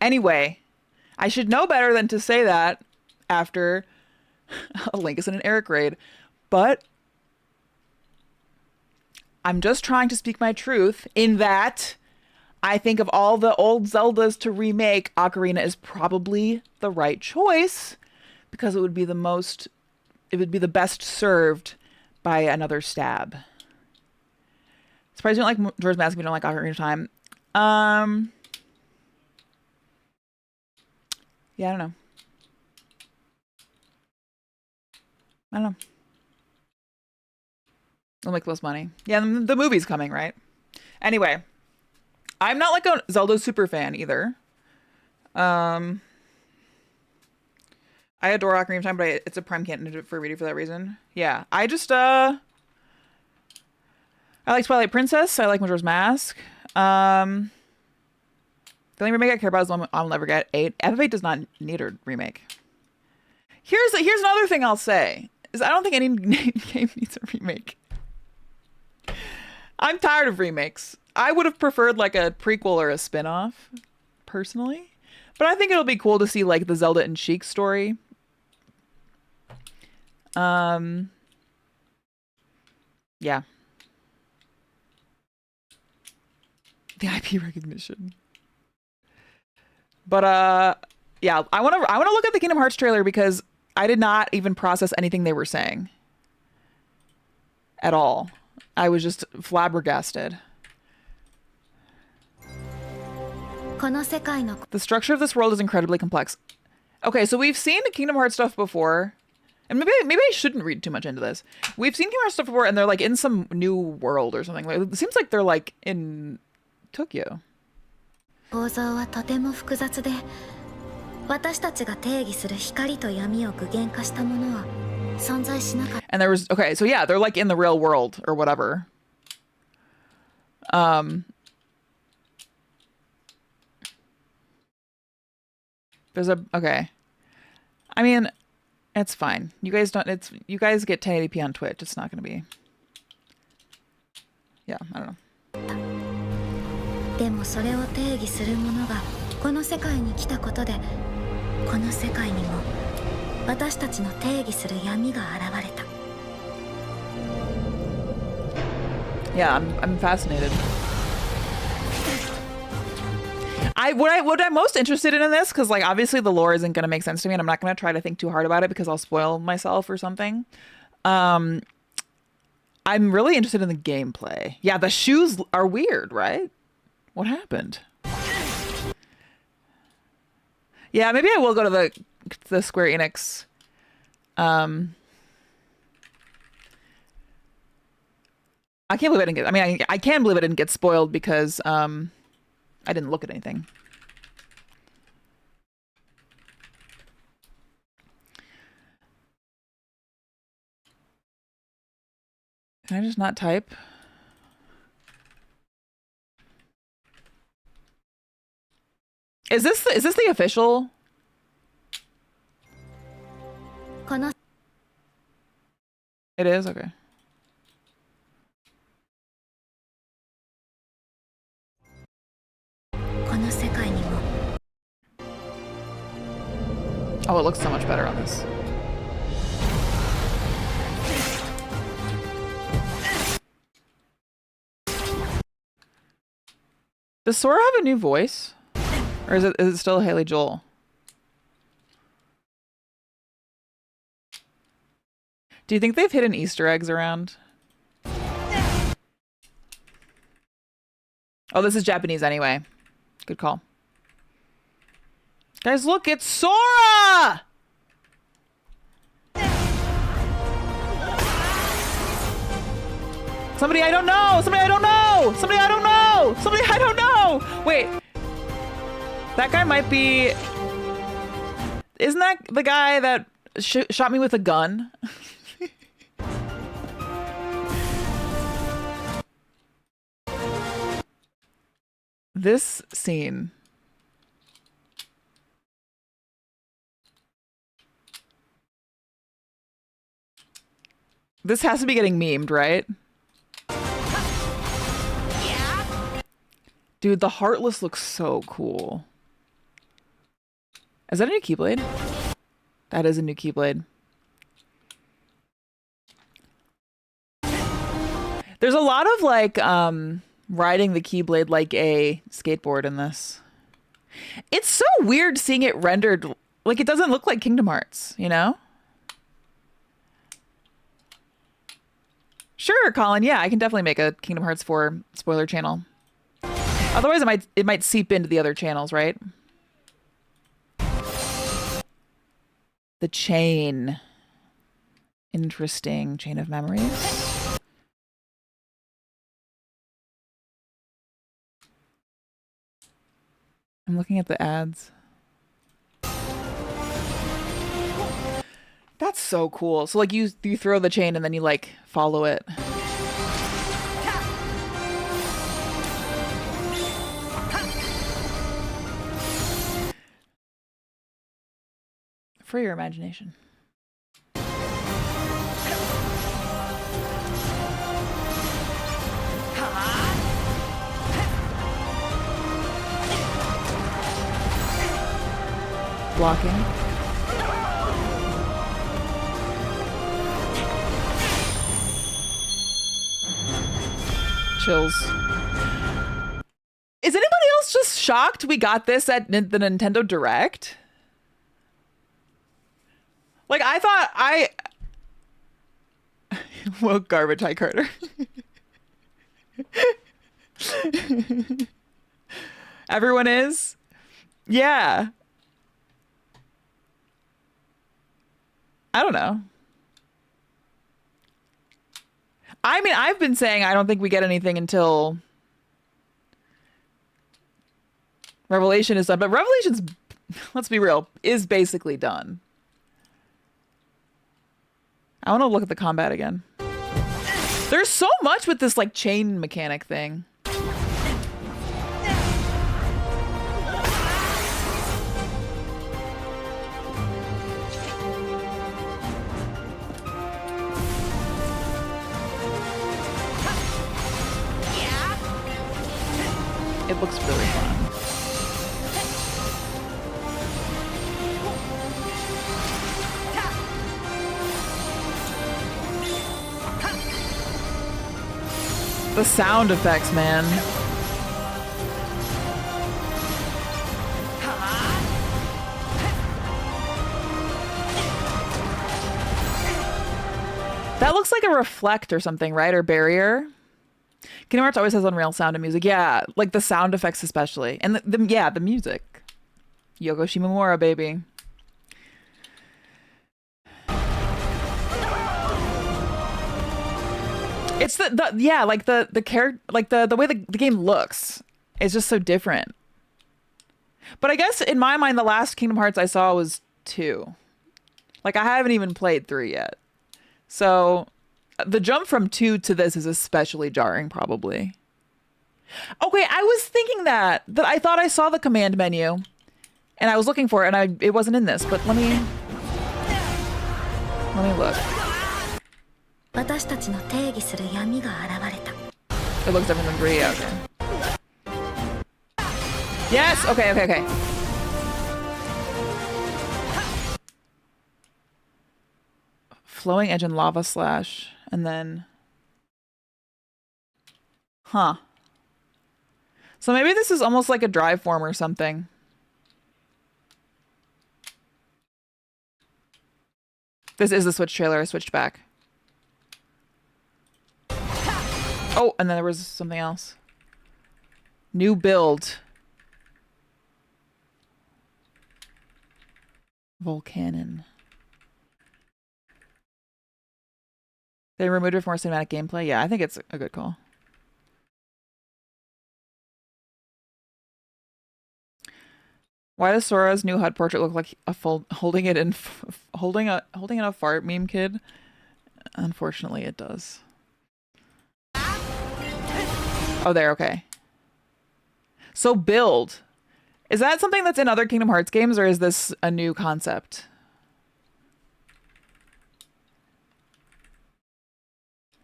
Anyway, I should know better than to say that after a Linkus and an Eric raid. But I'm just trying to speak my truth in that I think of all the old Zeldas to remake, Ocarina is probably the right choice because it would be the best served by another stab. Surprised you don't like Majora's Mask if you don't like Ocarina of Time. Yeah, I don't know. It'll make the most money. Yeah, the movie's coming, right? Anyway, I'm not like a Zelda super fan either. I adore Ocarina of Time, but it's a prime candidate for reading for that reason. Yeah, I just I like Twilight Princess. I like Majora's Mask. The only remake I care about is the one I'll never get. 8. FF8 does not need a remake. Here's another thing I'll say is I don't think any game needs a remake. I'm tired of remakes. I would have preferred like a prequel or a spin-off, personally. But I think it'll be cool to see like the Zelda and Sheik story. Yeah. The IP recognition. But yeah, I want to look at the Kingdom Hearts trailer because I did not even process anything they were saying. at all. I was just flabbergasted. The structure of this world is incredibly complex. Okay, so we've seen Kingdom Hearts stuff before. And maybe I shouldn't read too much into this. We've seen Kingdom Hearts stuff before, and they're like in some new world or something. It seems like they're like in Tokyo. And there was, okay, so yeah, they're like in the real world or whatever. There's a, okay. I mean, it's fine. You guys get 1080p on Twitch. It's not going to be, yeah, I don't know. Yeah, I'm fascinated. What I'm most interested in this, because like obviously the lore isn't going to make sense to me, and I'm not going to try to think too hard about it because I'll spoil myself or something. I'm really interested in the gameplay. Yeah, the shoes are weird, right? What happened? Yeah, maybe I will go to the Square Enix. I can't believe I didn't get. I mean, I can believe I didn't get spoiled because I didn't look at anything. Can I just not type? Is this the official? It is? Okay. Oh, it looks so much better on this. Does Sora have a new voice? Or is it still Haley Joel? Do you think they've hidden Easter eggs around? Oh, this is Japanese anyway. Good call. Guys, look, it's Sora! Somebody I don't know! Somebody I don't know! Somebody I don't know! Somebody I don't know! Wait. That guy might be... Isn't that the guy that shot me with a gun? This scene. This has to be getting memed, right? Yeah. Dude, the Heartless looks so cool. Is that a new Keyblade? That is a new Keyblade. There's a lot of like riding the Keyblade like a skateboard in this. It's so weird seeing it rendered like it doesn't look like Kingdom Hearts, you know? Sure, Colin. Yeah, I can definitely make a Kingdom Hearts 4 spoiler channel. Otherwise, it might seep into the other channels, right? The chain. Interesting chain of memories. I'm looking at the ads. That's so cool. So like you throw the chain and then you like follow it. For your imagination. Blocking. Chills. Is anybody else just shocked we got this at the Nintendo Direct? Like, I thought Well, garbage high Carter. Everyone is? Yeah. I don't know. I mean, I've been saying I don't think we get anything until Revelation is done, but Revelation's, let's be real, is basically done. I want to look at the combat again. There's so much with this like chain mechanic thing. It looks really fun. The sound effects, man. That looks like a reflect or something, right? Or barrier. Kingdom Hearts always has unreal sound and music. Yeah, like the sound effects especially. And the music. Yoko Shimomura, baby. It's the character, like the way the game looks is just so different. But I guess in my mind, the last Kingdom Hearts I saw was 2. Like I haven't even played 3 yet. So the jump from 2 to this is especially jarring, probably. Okay, I was thinking that I thought I saw the command menu and I was looking for it and it wasn't in this, but let me look. It looks different than 3, okay. Yes, okay. Flowing edge and lava slash, and then... Huh. So maybe this is almost like a drive form or something. This is the Switch trailer, I switched back. Oh, and then there was something else. New build. Volcanon. They removed it for more cinematic gameplay. Yeah, I think it's a good call. Why does Sora's new HUD portrait look like a holding it in a fart meme kid? Unfortunately, it does. Oh, there. Okay. So build. Is that something that's in other Kingdom Hearts games, or is this a new concept?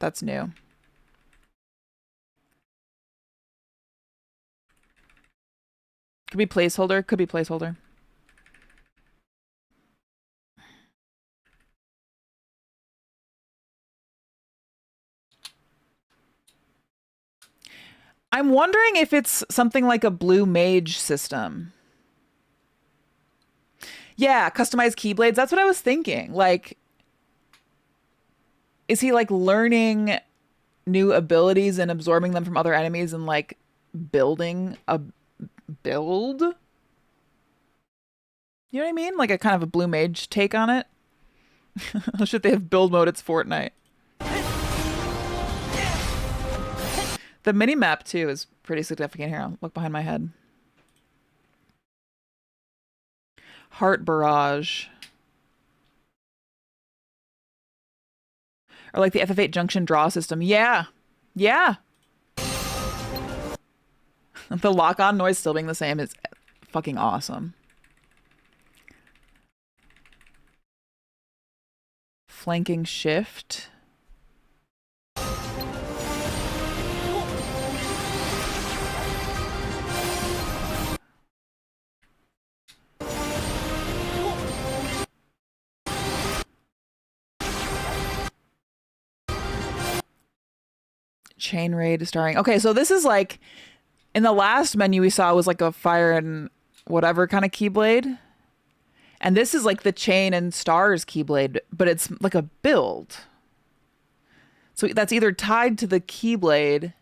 That's new. Could be placeholder. Could be placeholder. I'm wondering if it's something like a blue mage system. Yeah, customized keyblades. That's what I was thinking. Like, is he like learning new abilities and absorbing them from other enemies and like building a build? You know what I mean? Like a kind of a blue mage take on it. Oh shit, they have build mode. It's Fortnite. The mini map too is pretty significant here. I'll look behind my head. Heart Barrage. Or like the FF8 junction draw system. Yeah. Yeah. The lock-on noise still being the same is fucking awesome. Flanking shift. Chain raid starring. Okay, so this is like in the last menu we saw was like a fire and whatever kind of keyblade. And this is like the chain and stars keyblade, but it's like a build. So that's either tied to the Keyblade.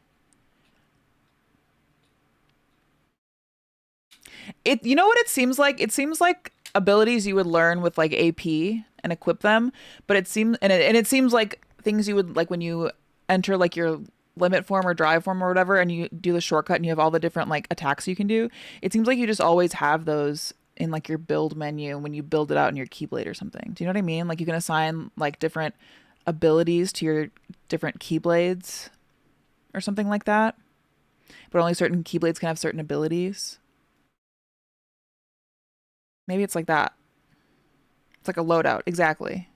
You know what it seems like? It seems like abilities you would learn with like AP and equip them, but it seems it seems like things you would like when you enter like your limit form or drive form or whatever, and you do the shortcut and you have all the different like attacks you can do. It seems like you just always have those in like your build menu when you build it out in your Keyblade or something. Do you know what I mean? Like you can assign like different abilities to your different Keyblades or something like that, but only certain Keyblades can have certain abilities. Maybe it's like that. It's like a loadout. Exactly.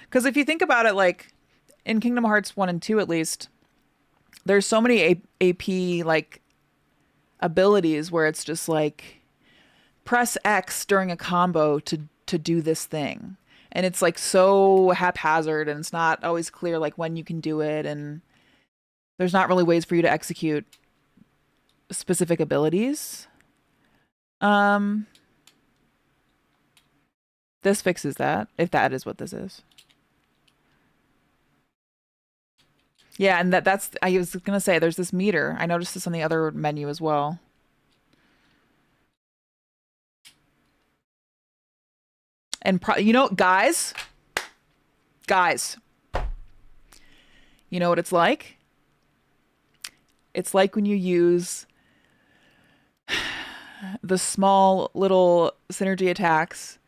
Because if you think about it, like in Kingdom Hearts 1 and 2 at least, there's so many AP like abilities where it's just like press X during a combo to do this thing. And it's like so haphazard, and it's not always clear like when you can do it, and there's not really ways for you to execute specific abilities. This fixes that, if that is what this is. Yeah, and that's I was gonna say there's this meter. I noticed this on the other menu as well. And you know, guys, you know what it's like? It's like when you use the small little synergy attacks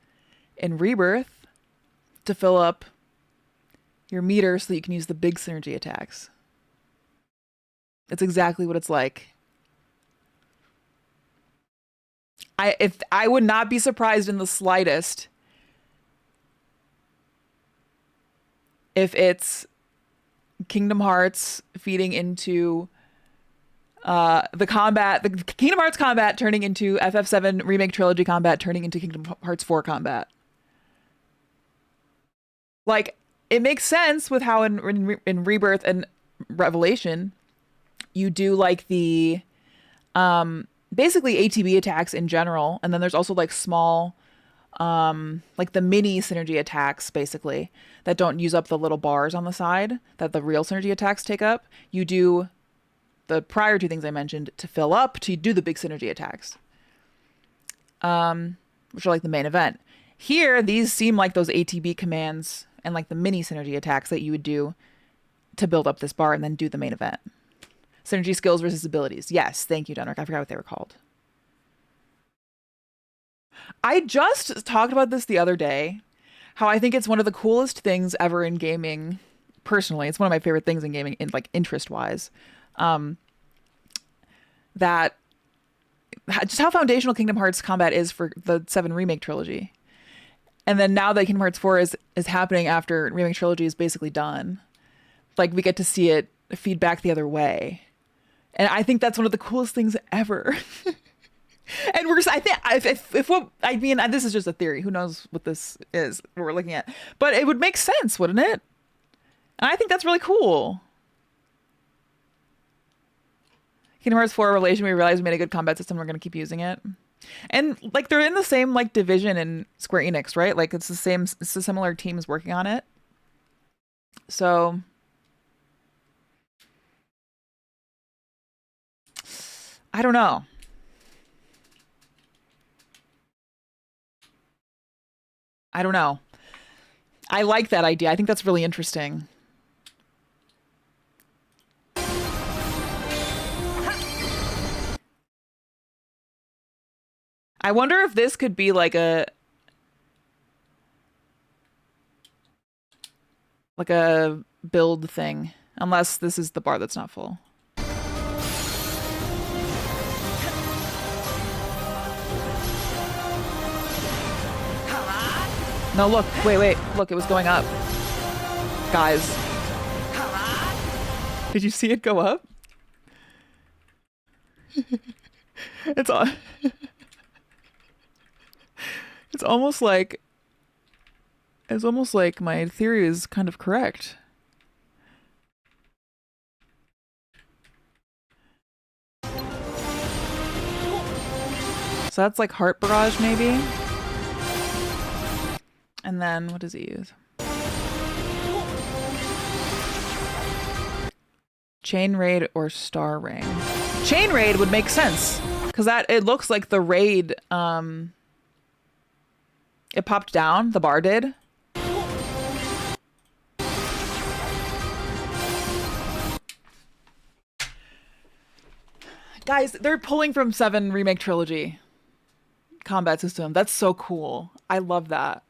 in Rebirth to fill up your meter so that you can use the big synergy attacks. It's exactly what it's like. I would not be surprised in the slightest if it's Kingdom Hearts feeding into the Kingdom Hearts combat turning into FF7 Remake Trilogy combat turning into Kingdom Hearts 4 combat. Like, it makes sense with how in Rebirth and Revelation, you do like the basically ATB attacks in general, and then there's also like small like the mini synergy attacks basically that don't use up the little bars on the side that the real synergy attacks take up. You do the prior two things I mentioned to fill up to do the big synergy attacks, which are like the main event. Here, these seem like those ATB commands and like the mini synergy attacks that you would do to build up this bar and then do the main event. Synergy skills versus abilities. Yes, thank you, Dunrick. I forgot what they were called. I just talked about this the other day, how I think it's one of the coolest things ever in gaming. Personally, it's one of my favorite things in gaming, in like interest-wise. That just how foundational Kingdom Hearts combat is for the 7 Remake Trilogy. And then now that Kingdom Hearts 4 is happening after Remake Trilogy is basically done, like we get to see it feed back the other way. And I think that's one of the coolest things ever. And I think if what I mean, and this is just a theory, who knows what this is, what we're looking at, but it would make sense, wouldn't it? And I think that's really cool. Kingdom Hearts 4 Revelation, we realized we made a good combat system, we're going to keep using it. And like they're in the same like division in Square Enix, right? Like it's the similar teams working on it. So I don't know. I like that idea. I think that's really interesting. I wonder if this could be like a build thing, unless this is the bar that's not full. No, look, wait, look, it was going up. Guys. Did you see it go up? It's almost like my theory is kind of correct. So that's like Heart Barrage maybe? And then what does he use? Chain Raid or Star Ring? Chain Raid would make sense because it looks like the raid. It popped down. The bar did. Guys, they're pulling from 7 Remake Trilogy combat system. That's so cool. I love that.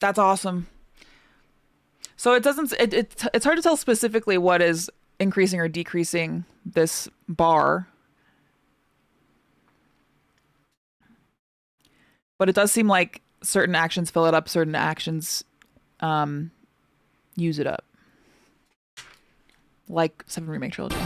That's awesome. So it doesn't, it's hard to tell specifically what is increasing or decreasing this bar. But it does seem like certain actions fill it up, certain actions use it up. Like 7 Remake Trilogy.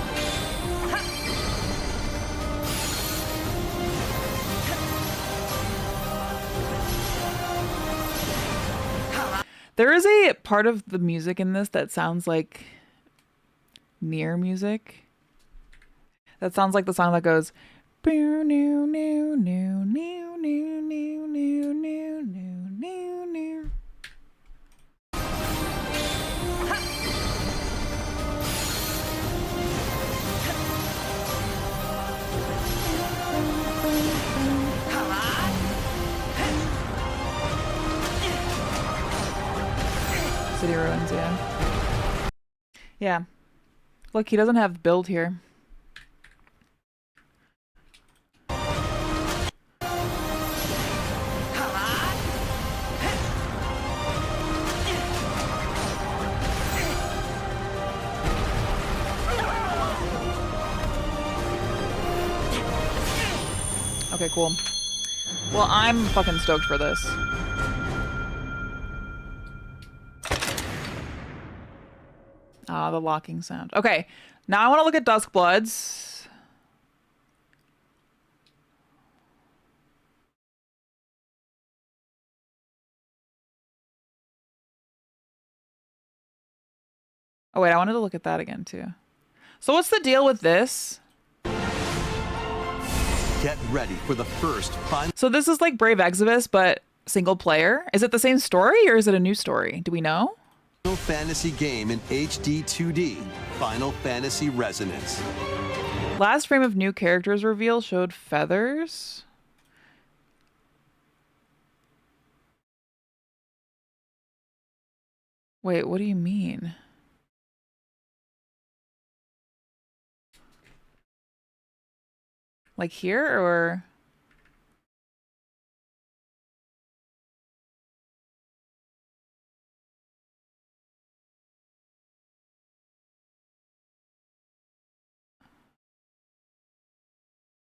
There is a part of the music in this that sounds like Nier music. That sounds like the song that goes City Ruins, yeah. Yeah. Look, he doesn't have build here. Okay, cool. Well, I'm fucking stoked for this. Ah, the locking sound. Okay, now I want to look at Duskbloods. Oh wait, I wanted to look at that again too. So what's the deal with this? Get ready for the first final. So this is like Brave Exodus, but single player. Is it the same story or is it a new story? Do we know? Final Fantasy game in HD 2D. Final Fantasy Resonance. Last frame of new characters reveal showed feathers. Wait, what do you mean? Like here or?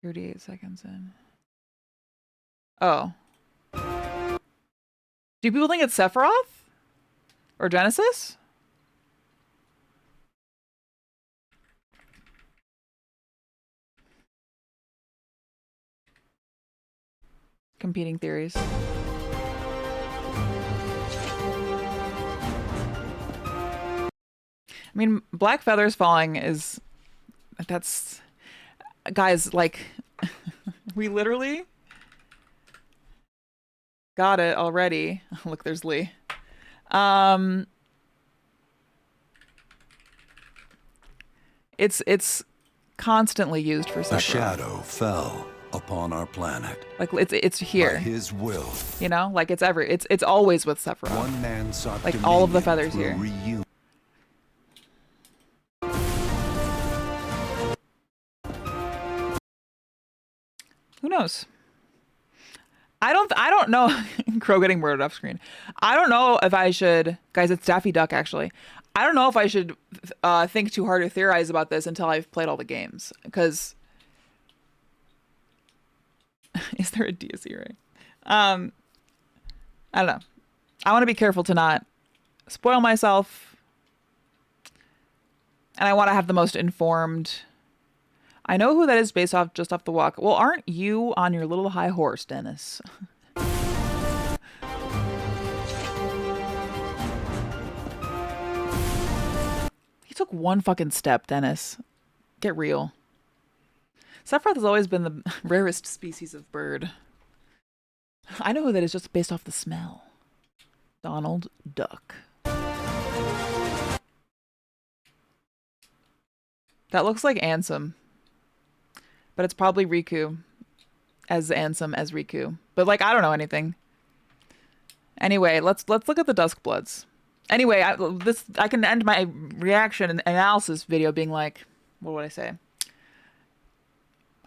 "38 seconds in." Oh. Do people think it's Sephiroth? Or Genesis? Competing theories. I mean, Black Feathers falling is... That's... Guys, like... we literally... got it already. Look, there's Lee. It's constantly used for Sephiroth. A shadow fell upon our planet. Like it's here. By his will. You know, like it's always with Sephiroth. One man sought like all of the feathers here. Who knows? I don't know. Crow getting murdered off screen. I don't know if I should, guys. It's Daffy Duck actually. I don't know if I should think too hard or theorize about this until I've played all the games. Because is there a DSE right? I don't know. I want to be careful to not spoil myself, and I want to have the most informed. I know who that is based off, just off the walk. Well, aren't you on your little high horse, Dennis? He took one fucking step, Dennis. Get real. Sephiroth has always been the rarest species of bird. I know who that is just based off the smell. Donald Duck. That looks like Ansem. But it's probably Riku as Ansem as Riku. But like, I don't know anything. Anyway, let's look at the Duskbloods. Anyway, I can end my reaction and analysis video being like, what would I say?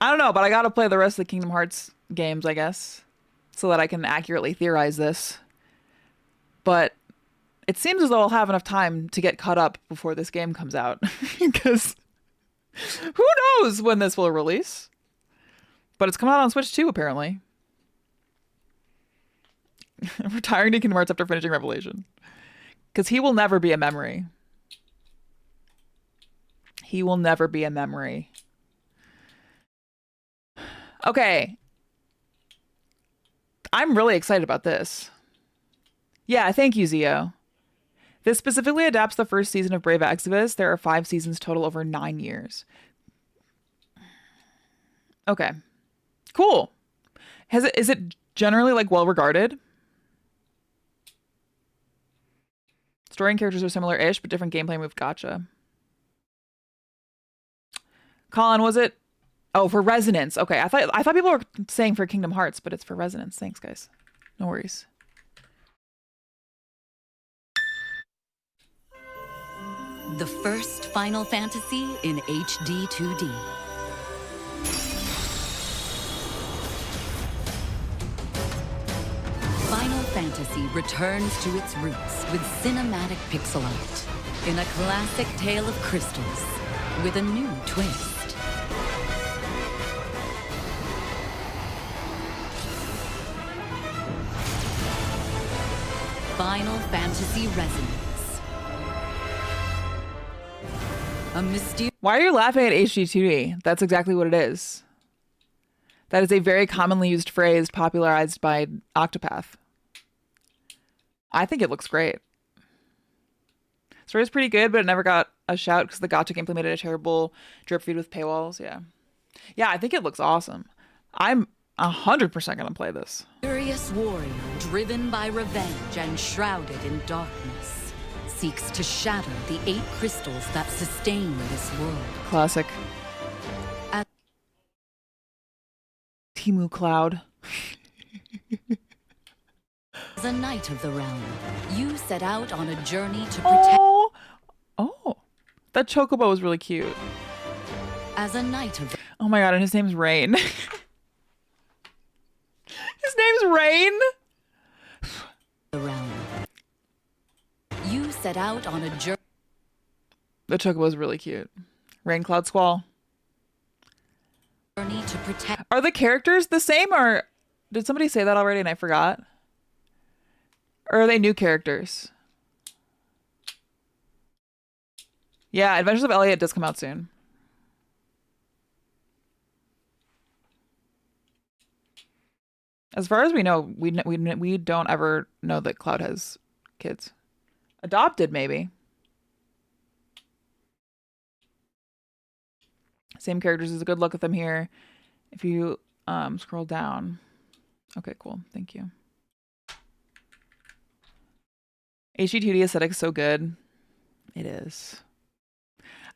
I don't know, but I gotta play the rest of the Kingdom Hearts games, I guess, so that I can accurately theorize this. But it seems as though I'll have enough time to get caught up before this game comes out. Because who knows when this will release? But it's coming out on Switch too, apparently. Retiring to Kingdom Hearts after finishing Revelation. Because he will never be a memory. He will never be a memory. Okay. I'm really excited about this. Yeah, thank you, Zio. This specifically adapts the first season of Brave Exvius. There are 5 seasons total over 9 years. Okay. Cool. Is it generally like well regarded? Story and characters are similar-ish, but different gameplay move. Gotcha. Colin, was it? Oh, for Resonance. Okay, I thought people were saying for Kingdom Hearts, but it's for Resonance. Thanks, guys. No worries. The first Final Fantasy in HD 2D. Final Fantasy returns to its roots with cinematic pixel art in a classic tale of crystals with a new twist. Final Fantasy Resonance. A mysterious... Why are you laughing at HD2D? That's exactly what it is. That is a very commonly used phrase popularized by Octopath. I think it looks great. Story's pretty good, but it never got a shout because the gacha gameplay made it a terrible drip feed with paywalls. Yeah. Yeah, I think it looks awesome. I'm 100% gonna play this. Furious warrior driven by revenge and shrouded in darkness seeks to shatter the 8 crystals that sustain this world. Classic. Timu Cloud. As a knight of the realm, you set out on a journey to protect... Oh, that chocobo was really cute. As a knight of... Oh my god, and his name's Rain. His name's Rain? The realm. You set out on a journey... The chocobo's really cute. Rain, Cloud, Squall. To protect... Are the characters the same, or did somebody say that already and I forgot? Or are they new characters? Yeah, Adventures of Elliot does come out soon. As far as we know, we don't ever know that Cloud has kids. Adopted, maybe. Same characters is a good look at them here. If you scroll down. Okay, cool. Thank you. HD2D aesthetic is so good. It is.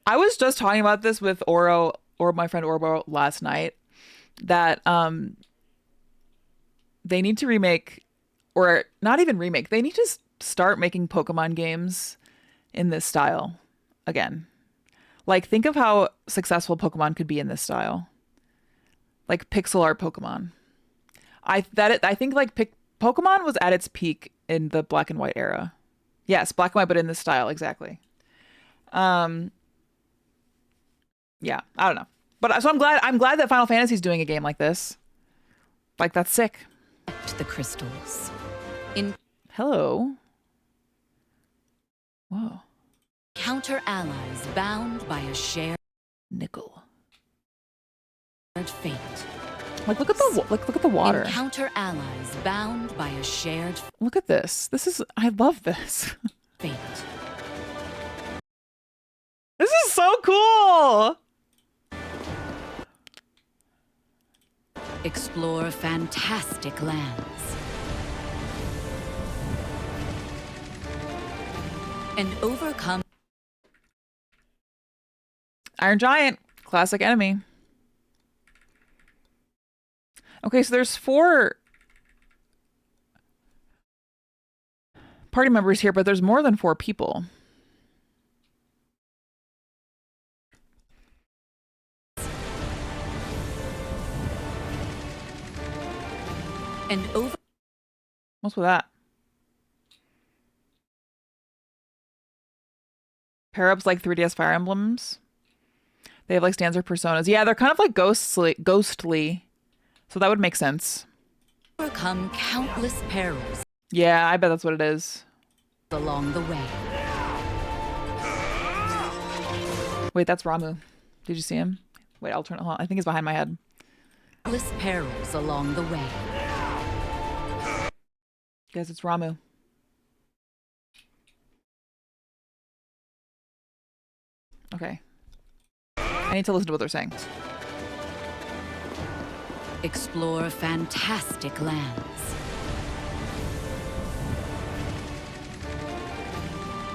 I was just talking about this with Oro, or my friend Orbo, last night, that they need to remake, or not even remake, they need to start making Pokemon games in this style again. Like, think of how successful Pokemon could be in this style. Like pixel art Pokemon. I think like Pokemon was at its peak in the black and white era. Yes, black and white, but in this style, exactly. Yeah, I don't know. But so I'm glad that Final Fantasy's doing a game like this. Like, that's sick. The crystals. Hello. Whoa. Counter allies bound by a shared nickel. Fate. Like, look at the water. Encounter allies bound by a shared... Look at this. I love this. Fate. This is so cool. Explore fantastic lands. And overcome. Iron Giant, classic enemy. Okay, so there's 4 party members here, but there's more than 4 people. And over. What's with that? Pair-ups like 3DS Fire Emblems. They have like stands or personas. Yeah, they're kind of like ghostly. So that would make sense. Overcome countless perils. Yeah, I bet that's what it is. Along the way. Wait, that's Ramu. Did you see him? Wait, I'll turn it on. I think he's behind my head. Countless perils along the way. Guys, it's Ramu. Okay. I need to listen to what they're saying. Explore fantastic lands.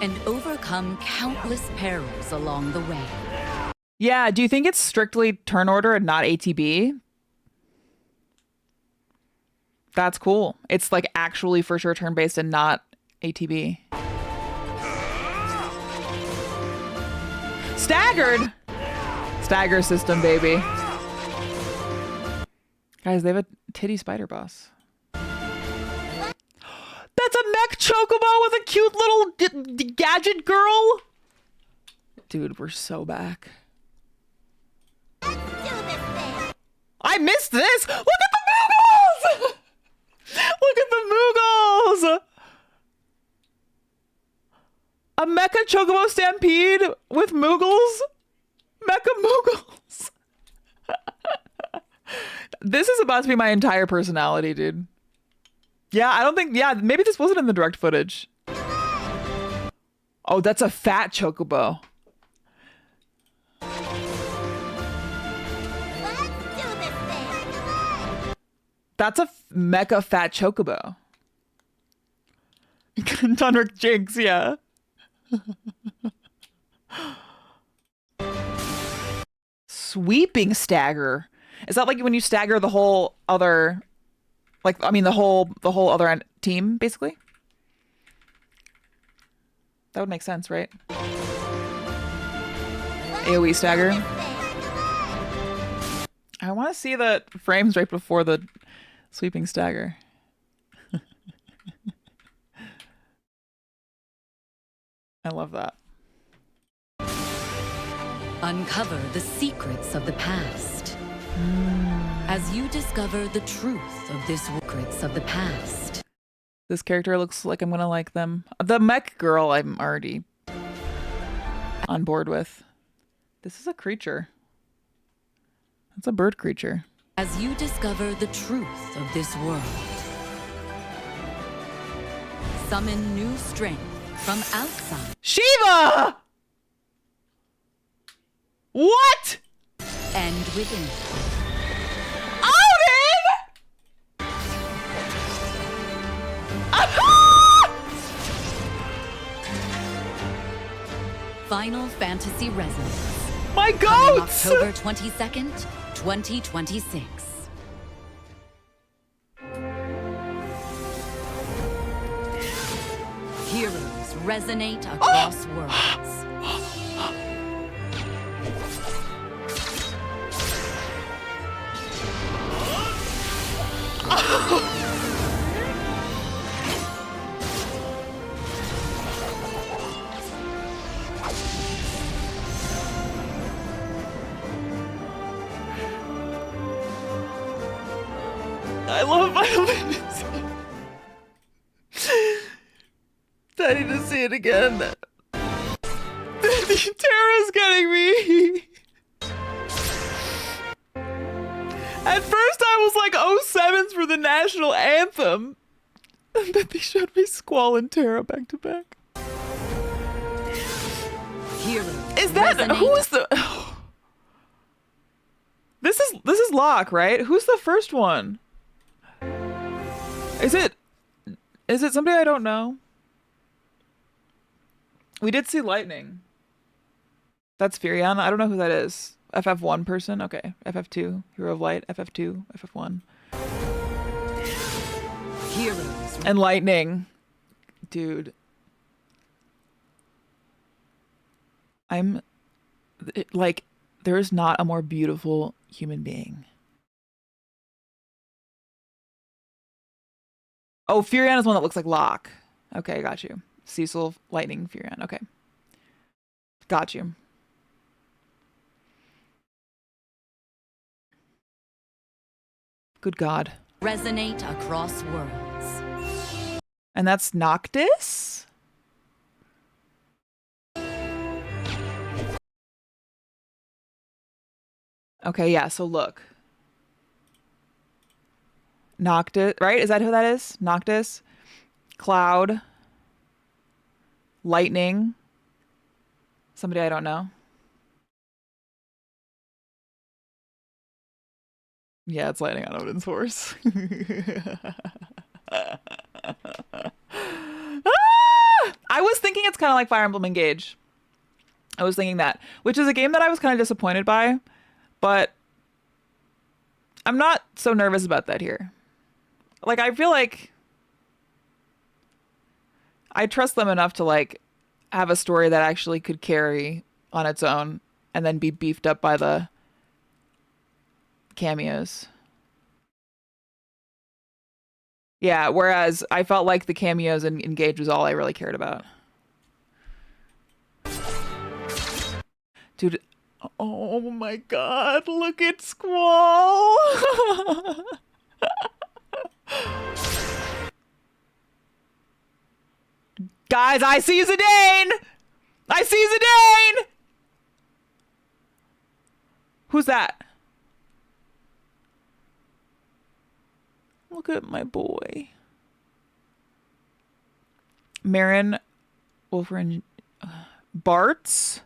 And overcome countless perils along the way. Yeah, do you think it's strictly turn order and not ATB? That's cool. It's like actually for sure turn-based and not ATB. Staggered! Stagger system, baby. Guys, they have a titty spider boss. That's a mech chocobo with a cute little gadget girl. Dude, we're so back. Let's do this thing. I missed this. Look at the Moogles! Look at the Moogles! A mecha chocobo stampede with Moogles? Mecha Moogles. This is about to be my entire personality, dude. Yeah, I don't think... Yeah, maybe this wasn't in the direct footage. Oh, that's a fat chocobo. That's a mecha fat chocobo. Tunrick Jinx, yeah. Sweeping stagger. Is that like when you stagger the whole other, like, I mean, the whole other team, basically? That would make sense, right? AoE stagger. I want to see the frames right before the sweeping stagger. I love that. Uncover the secrets of the past. As you discover the truth of this secrets of the past. This character looks like I'm gonna like them. The mech girl I'm already on board with. This is a creature. It's a bird creature. As you discover the truth of this world. Summon new strength from outside. Shiva! What? And within. Odin! Final Fantasy Resonance. My goats! October 22nd, 2026. Heroes resonate across worlds. I love Final Fantasy. I need to see it again. Tara's getting me. At first I was like, 07's for the national anthem. And then they showed me Squall and Tara back to back. Is that who's the This is Locke, right? Who's the first one? Is it somebody I don't know? We did see lightning. That's Furion. I don't know who that is. FF1 person? Okay. FF2, Hero of Light. FF2, FF1. Heroes. And lightning. Dude. I'm... like, there is not a more beautiful human being. Oh, Furion is one that looks like Locke. Okay, got you. Cecil, Lightning, Furion. Okay. Got you. Good God. Resonate across worlds. And that's Noctis? Okay, yeah, so look. Noctis, right? Is that who that is? Noctis, Cloud, Lightning, somebody I don't know. Yeah, it's Lightning on Odin's horse. Ah! I was thinking it's kind of like Fire Emblem Engage. I was thinking that, which is a game that I was kind of disappointed by, but I'm not so nervous about that here. Like, I feel like I trust them enough to, like, have a story that actually could carry on its own and then be beefed up by the cameos. Yeah, whereas I felt like the cameos in Engage was all I really cared about. Dude, oh my God, look at Squall! Guys, I see Zidane! I see Zidane! Who's that? Look at my boy. Marin, Wolfrin, Bartz,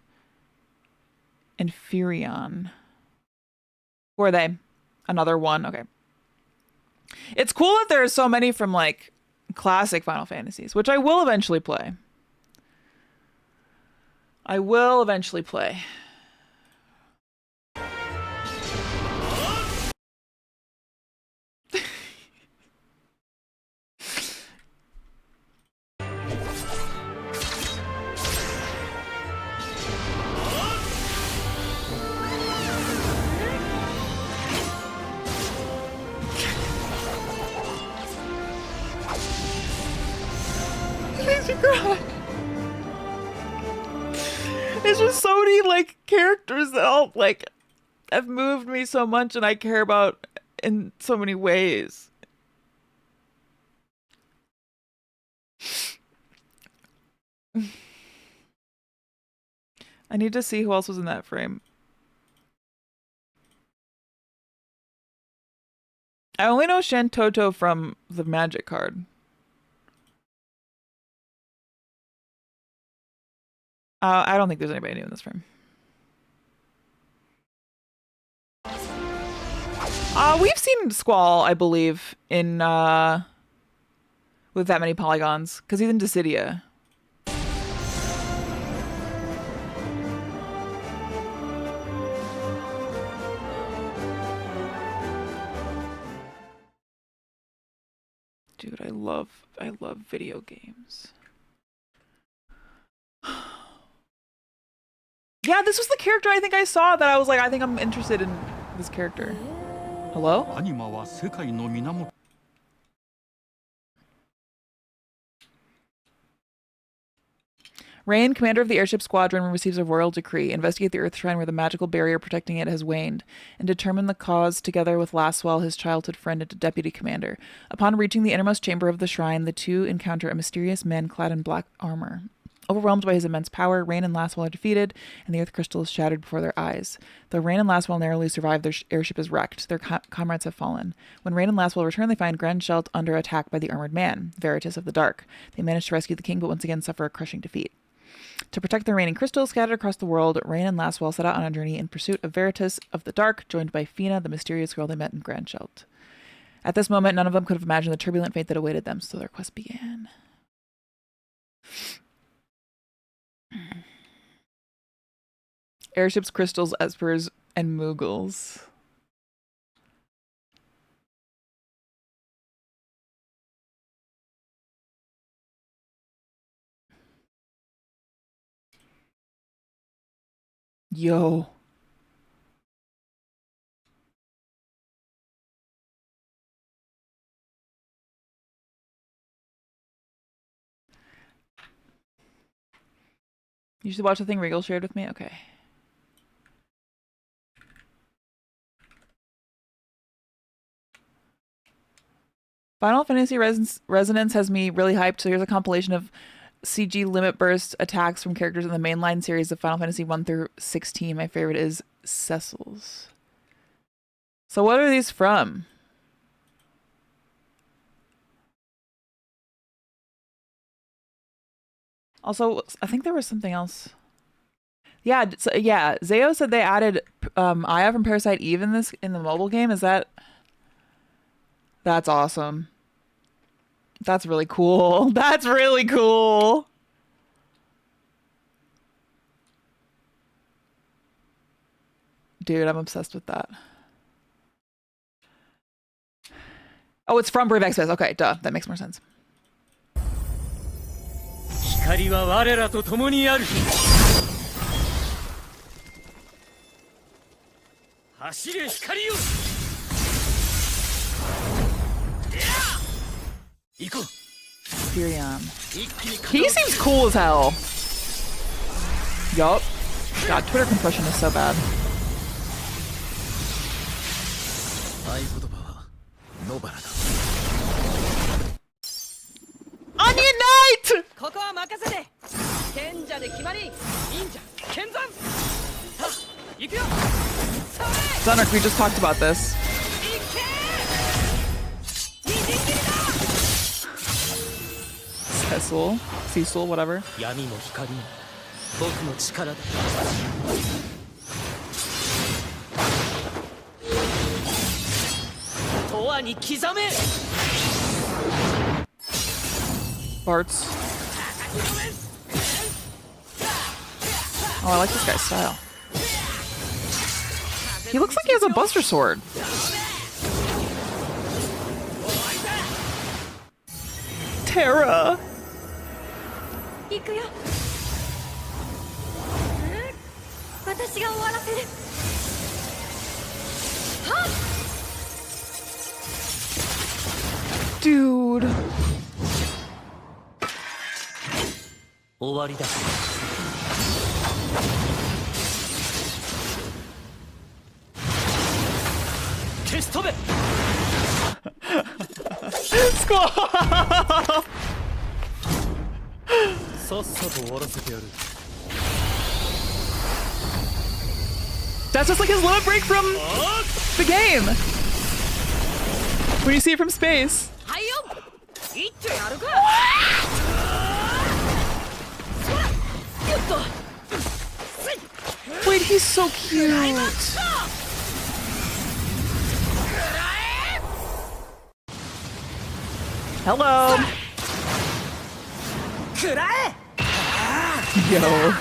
and Furion. Who are they? Another one. Okay. It's cool that there are so many from, like, classic Final Fantasies, which I will eventually play. I will eventually play. It's just so many, like, characters that all, like, have moved me so much and I care about in so many ways. I need to see who else was in that frame. I only know Shantoto from the Magic card. I don't think there's anybody new in this frame. We've seen Squall, I believe, in with that many polygons, because he's in Dissidia. Dude, I love video games. Yeah, this was the character I think I saw that I was like, I think I'm interested in this character. Hello? Rain, commander of the airship squadron, receives a royal decree. Investigate the Earth Shrine where the magical barrier protecting it has waned, and determine the cause together with Laswell, his childhood friend and deputy commander. Upon reaching the innermost chamber of the shrine, the two encounter a mysterious man clad in black armor. Overwhelmed by his immense power, Rain and Laswell are defeated, and the Earth crystal is shattered before their eyes. Though Rain and Laswell narrowly survive, their airship is wrecked. Their comrades have fallen. When Rain and Laswell return, they find Granschelt under attack by the armored man, Veritas of the Dark. They manage to rescue the king, but once again suffer a crushing defeat. To protect the remaining crystals scattered across the world, Rain and Laswell set out on a journey in pursuit of Veritas of the Dark, joined by Fina, the mysterious girl they met in Granschelt. At this moment, none of them could have imagined the turbulent fate that awaited them, so their quest began. Airships, crystals, espers, and moogles. Yo. You should watch the thing Regal shared with me? Okay. Final Fantasy Resonance has me really hyped, so here's a compilation of CG limit burst attacks from characters in the mainline series of Final Fantasy 1 through 16. My favorite is Cecil's. So what are these from? Also, I think there was something else. Yeah, so, yeah. Zayo said they added Aya from Parasite Eve in the mobile game. Is that? That's awesome. That's really cool. That's really cool. Dude, I'm obsessed with that. Oh, it's from Brave Express. Okay, duh. That makes more sense. 光は我らと共にある。走れ光よ。行こう。Furion. He seems cool as hell. Yup. God, Twitter compression is so bad. Onion Knight! Zonark, we just talked about this. Cecil, whatever. Bart's. Oh, I like this guy's style. He looks like he has a Buster Sword. Terra. Dude. Squall! That's just like his limit break from the game. When you see it from space. Wait, he's so cute. Hello. Yo.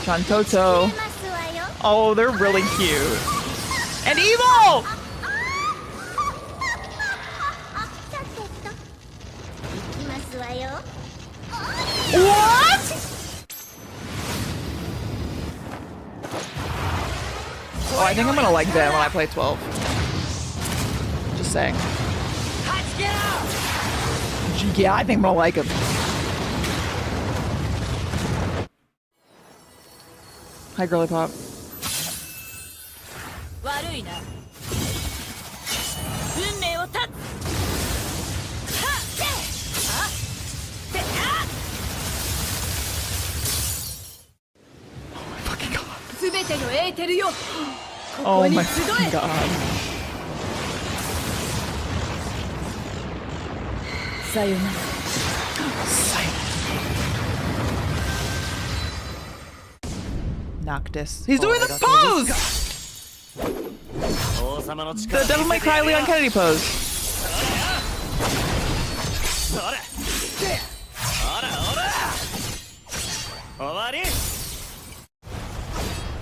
Shantoto. Oh, they're really cute. And evil! What? Oh, I think I'm gonna like them when I play 12. Just saying. Yeah, I think I'm gonna like him. Hi, girly pop. Oh my fucking god. Noctis. He's doing the pose! The Devil May Cry Leon Kennedy pose.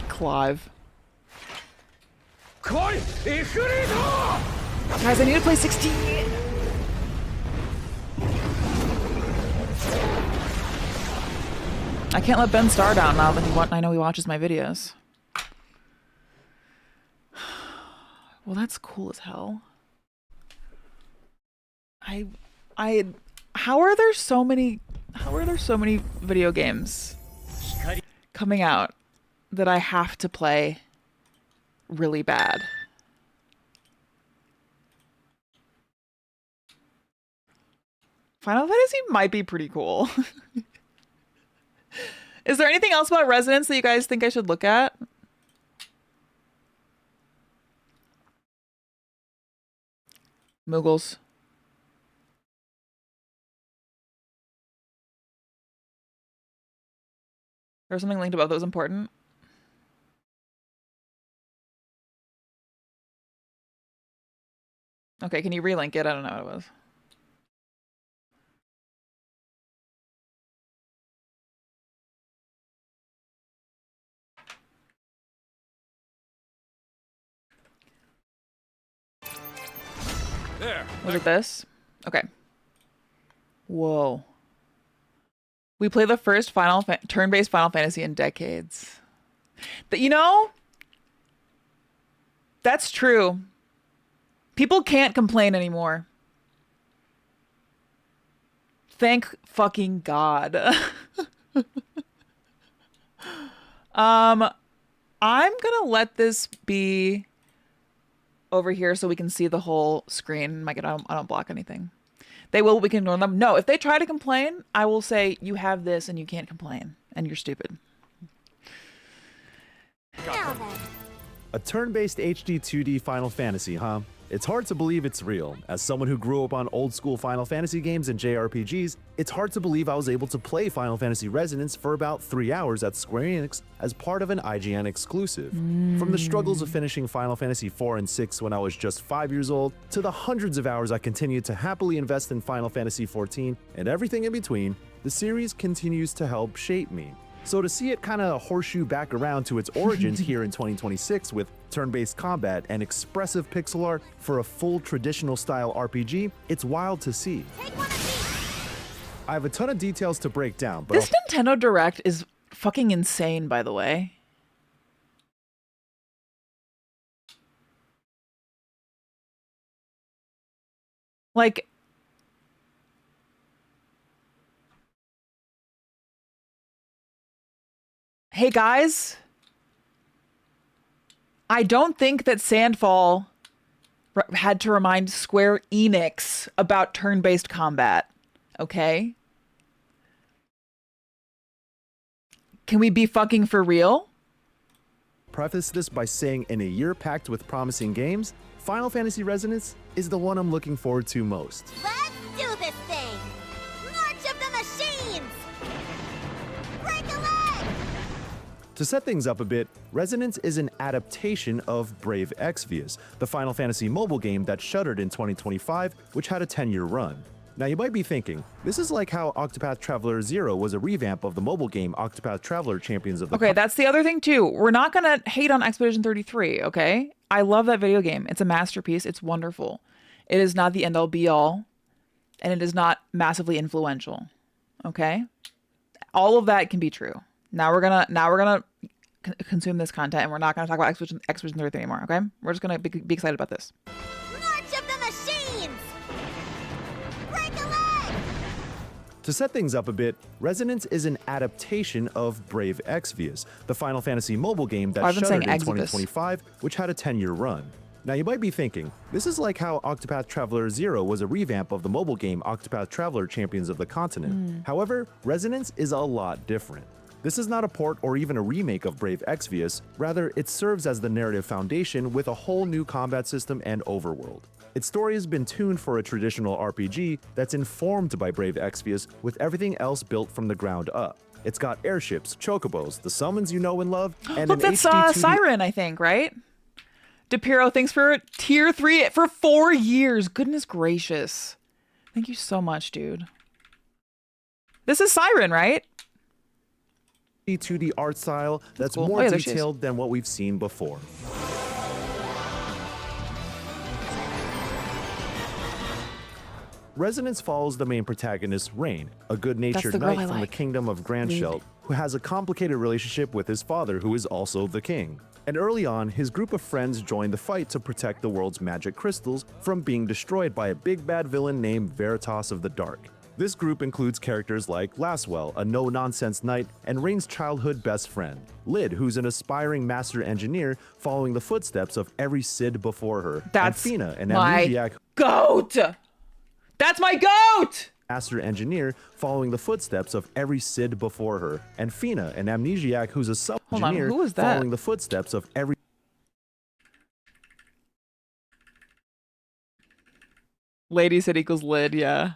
Clive. Guys, I need to play 16. I can't let Ben Starr down now that I know he watches my videos. Well, that's cool as hell. How are there so many video games coming out that I have to play really bad? Final Fantasy might be pretty cool. Is there anything else about Resonance that you guys think I should look at? Moogles. There's something linked above that was important. Okay, can you relink it? I don't know what it was. There. Was it this? Okay. Whoa. We play the first turn-based Final Fantasy in decades. You know, that's true. People can't complain anymore. Thank fucking God. I'm gonna let this be over here so we can see the whole screen. I don't block anything. They will, we can ignore them. No, if they try to complain, I will say you have this and you can't complain and you're stupid. A turn-based HD 2D Final Fantasy, huh? It's hard to believe it's real. As someone who grew up on old-school Final Fantasy games and JRPGs, it's hard to believe I was able to play Final Fantasy Resonance for about 3 hours at Square Enix as part of an IGN exclusive. From the struggles of finishing Final Fantasy 4 and 6 when I was just 5 years old, to the hundreds of hours I continued to happily invest in Final Fantasy 14 and everything in between, the series continues to help shape me. So to see it kind of horseshoe back around to its origins here in 2026 with turn-based combat and expressive pixel art for a full traditional style RPG, it's wild to see. I have a ton of details to break down, but this Nintendo Direct is fucking insane, by the way. Like, hey guys, I don't think that Sandfall had to remind Square Enix about turn-based combat, okay? Can we be fucking for real? Preface this by saying in a year packed with promising games, Final Fantasy Resonance is the one I'm looking forward to most. Let's do this thing! March of the Machines! Break a leg! To set things up a bit, Resonance is an adaptation of Brave Exvius, the Final Fantasy mobile game that shuttered in 2025, which had a 10-year run. Now you might be thinking, this is like how Octopath Traveler 0 was a revamp of the mobile game Octopath Traveler Champions of the Okay, that's the other thing too. We're not gonna hate on Expedition 33, okay? I love that video game. It's a masterpiece. It's wonderful. It is not the end-all be-all, and it is not massively influential, okay? All of that can be true. Now we're gonna consume this content, and we're not gonna talk about Expedition 33 anymore, okay? We're just gonna be excited about this. March of the Machines! Break a leg! To set things up a bit, Resonance is an adaptation of Brave Exvius, the Final Fantasy mobile game that shuttered in 2025, which had a 10-year run. Now you might be thinking, this is like how Octopath Traveler 0 was a revamp of the mobile game Octopath Traveler Champions of the Continent. However, Resonance is a lot different. This is not a port or even a remake of Brave Exvius, rather it serves as the narrative foundation with a whole new combat system and overworld. Its story has been tuned for a traditional RPG that's informed by Brave Exvius with everything else built from the ground up. It's got airships, chocobos, the summons you know and love, and look, that's Siren, I think, right? DePiro, thanks for tier 3 for 4 years. Goodness gracious. Thank you so much, dude. This is Siren, right? 2D art style that's cool. more Oh, yeah, there she is. detailed than what we've seen before. Resonance follows the main protagonist, Rain, a good-natured the girl knight I from like. the kingdom of Grandshelt, who has a complicated relationship with his father, who is also the king. And early on, his group of friends join the fight to protect the world's magic crystals from being destroyed by a big bad villain named Veritas of the Dark. This group includes characters like Laswell, a no-nonsense knight, and Rain's childhood best friend, Lyd, who's an aspiring master engineer following the footsteps of every Cid before her, That's and Fina, an my amnesiac goat. That's my goat. master engineer following the footsteps of every Cid before her, and Fina, an amnesiac who's a sub-engineer who is that? following the footsteps of every Lady said equals Lyd, yeah.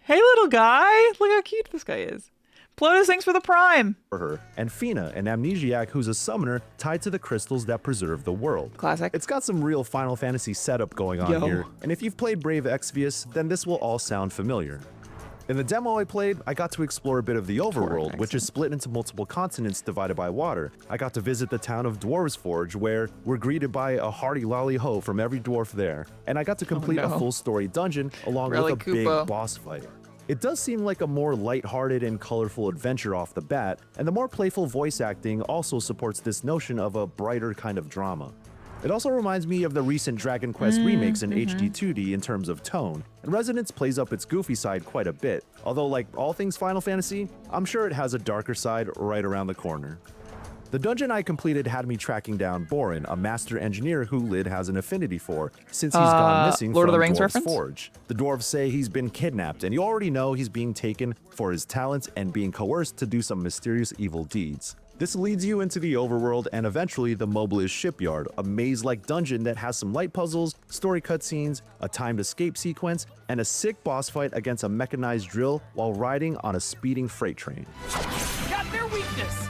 Hey, little guy. Look how cute this guy is. Plotus, thanks for the prime. for her, and Fina, an amnesiac who's a summoner tied to the crystals that preserve the world. Classic. It's got some real Final Fantasy setup going on here, and if you've played Brave Exvius, then this will all sound familiar. In the demo I played, I got to explore a bit of the overworld, which is split into multiple continents divided by water. I got to visit the town of Dwarves Forge, where we're greeted by a hearty lolly-ho from every dwarf there, and I got to complete a full story dungeon along with a big boss fight. It does seem like a more lighthearted and colorful adventure off the bat, and the more playful voice acting also supports this notion of a brighter kind of drama. It also reminds me of the recent Dragon Quest remakes in HD 2D in terms of tone, and Resonance plays up its goofy side quite a bit, although like all things Final Fantasy, I'm sure it has a darker side right around the corner. The dungeon I completed had me tracking down Borin, a master engineer who Lyd has an affinity for, since he's gone missing Lord from of the Rings Dwarves reference? Forge. The dwarves say he's been kidnapped, and you already know he's being taken for his talents and being coerced to do some mysterious evil deeds. This leads you into the overworld and eventually the Mobliz Shipyard, a maze-like dungeon that has some light puzzles, story cutscenes, a timed escape sequence, and a sick boss fight against a mechanized drill while riding on a speeding freight train. Got their weakness.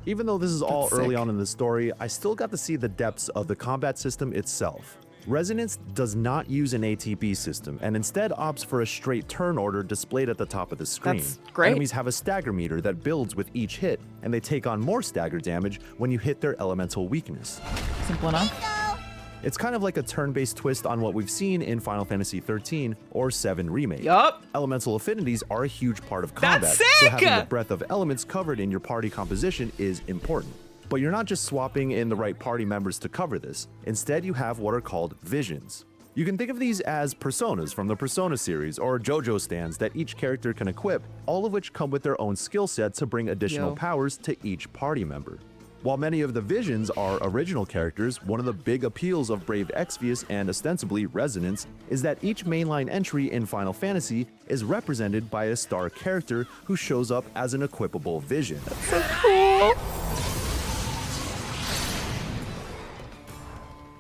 Even though this is all That's early sick. on in the story, I still got to see the depths of the combat system itself. Resonance does not use an ATB system and instead opts for a straight turn order displayed at the top of the screen. That's great. Enemies have a stagger meter that builds with each hit, and they take on more stagger damage when you hit their elemental weakness. Simple enough. It's kind of like a turn-based twist on what we've seen in Final Fantasy XIII or 7 Remake. Yup. Elemental affinities are a huge part of combat, That's so sick! having the breadth of elements covered in your party composition is important. But you're not just swapping in the right party members to cover this. Instead, you have what are called visions. You can think of these as personas from the Persona series or JoJo stands that each character can equip, all of which come with their own skill set to bring additional powers to each party member. While many of the visions are original characters, one of the big appeals of Brave Exvius and ostensibly Resonance is that each mainline entry in Final Fantasy is represented by a star character who shows up as an equipable vision. So cool.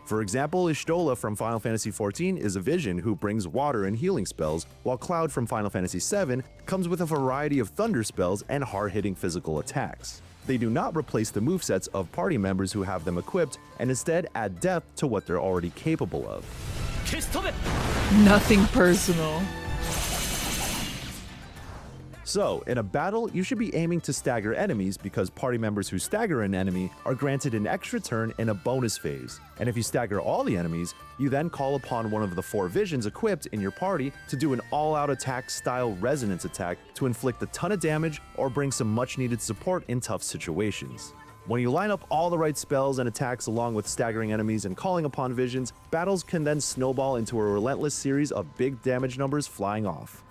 For example, Ishtola from Final Fantasy XIV is a vision who brings water and healing spells, while Cloud from Final Fantasy VII comes with a variety of thunder spells and hard-hitting physical attacks. They do not replace the movesets of party members who have them equipped, and instead add depth to what they're already capable of. Nothing personal. So, in a battle, you should be aiming to stagger enemies because party members who stagger an enemy are granted an extra turn in a bonus phase. And if you stagger all the enemies, you then call upon one of the 4 visions equipped in your party to do an all-out attack style resonance attack to inflict a ton of damage or bring some much-needed support in tough situations. When you line up all the right spells and attacks along with staggering enemies and calling upon visions, battles can then snowball into a relentless series of big damage numbers flying off.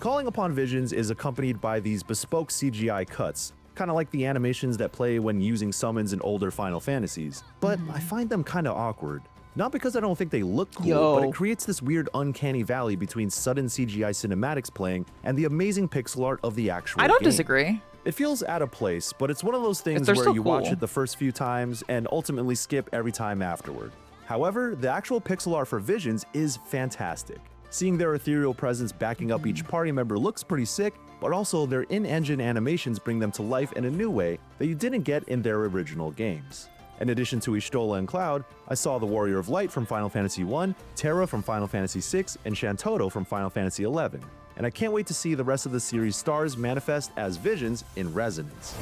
Calling upon visions is accompanied by these bespoke CGI cuts, kind of like the animations that play when using summons in older Final Fantasies, but I find them kind of awkward. Not because I don't think they look cool, but it creates this weird uncanny valley between sudden CGI cinematics playing and the amazing pixel art of the actual game. I don't disagree. It feels out of place, but it's one of those things They're where still you cool. watch it the first few times and ultimately skip every time afterward. However, the actual pixel art for Visions is fantastic. Seeing their ethereal presence backing up each party member looks pretty sick, but also their in-engine animations bring them to life in a new way that you didn't get in their original games. In addition to Y'shtola and Cloud, I saw the Warrior of Light from Final Fantasy I, Terra from Final Fantasy VI, and Shantoto from Final Fantasy XI. And I can't wait to see the rest of the series' stars manifest as visions in Resonance.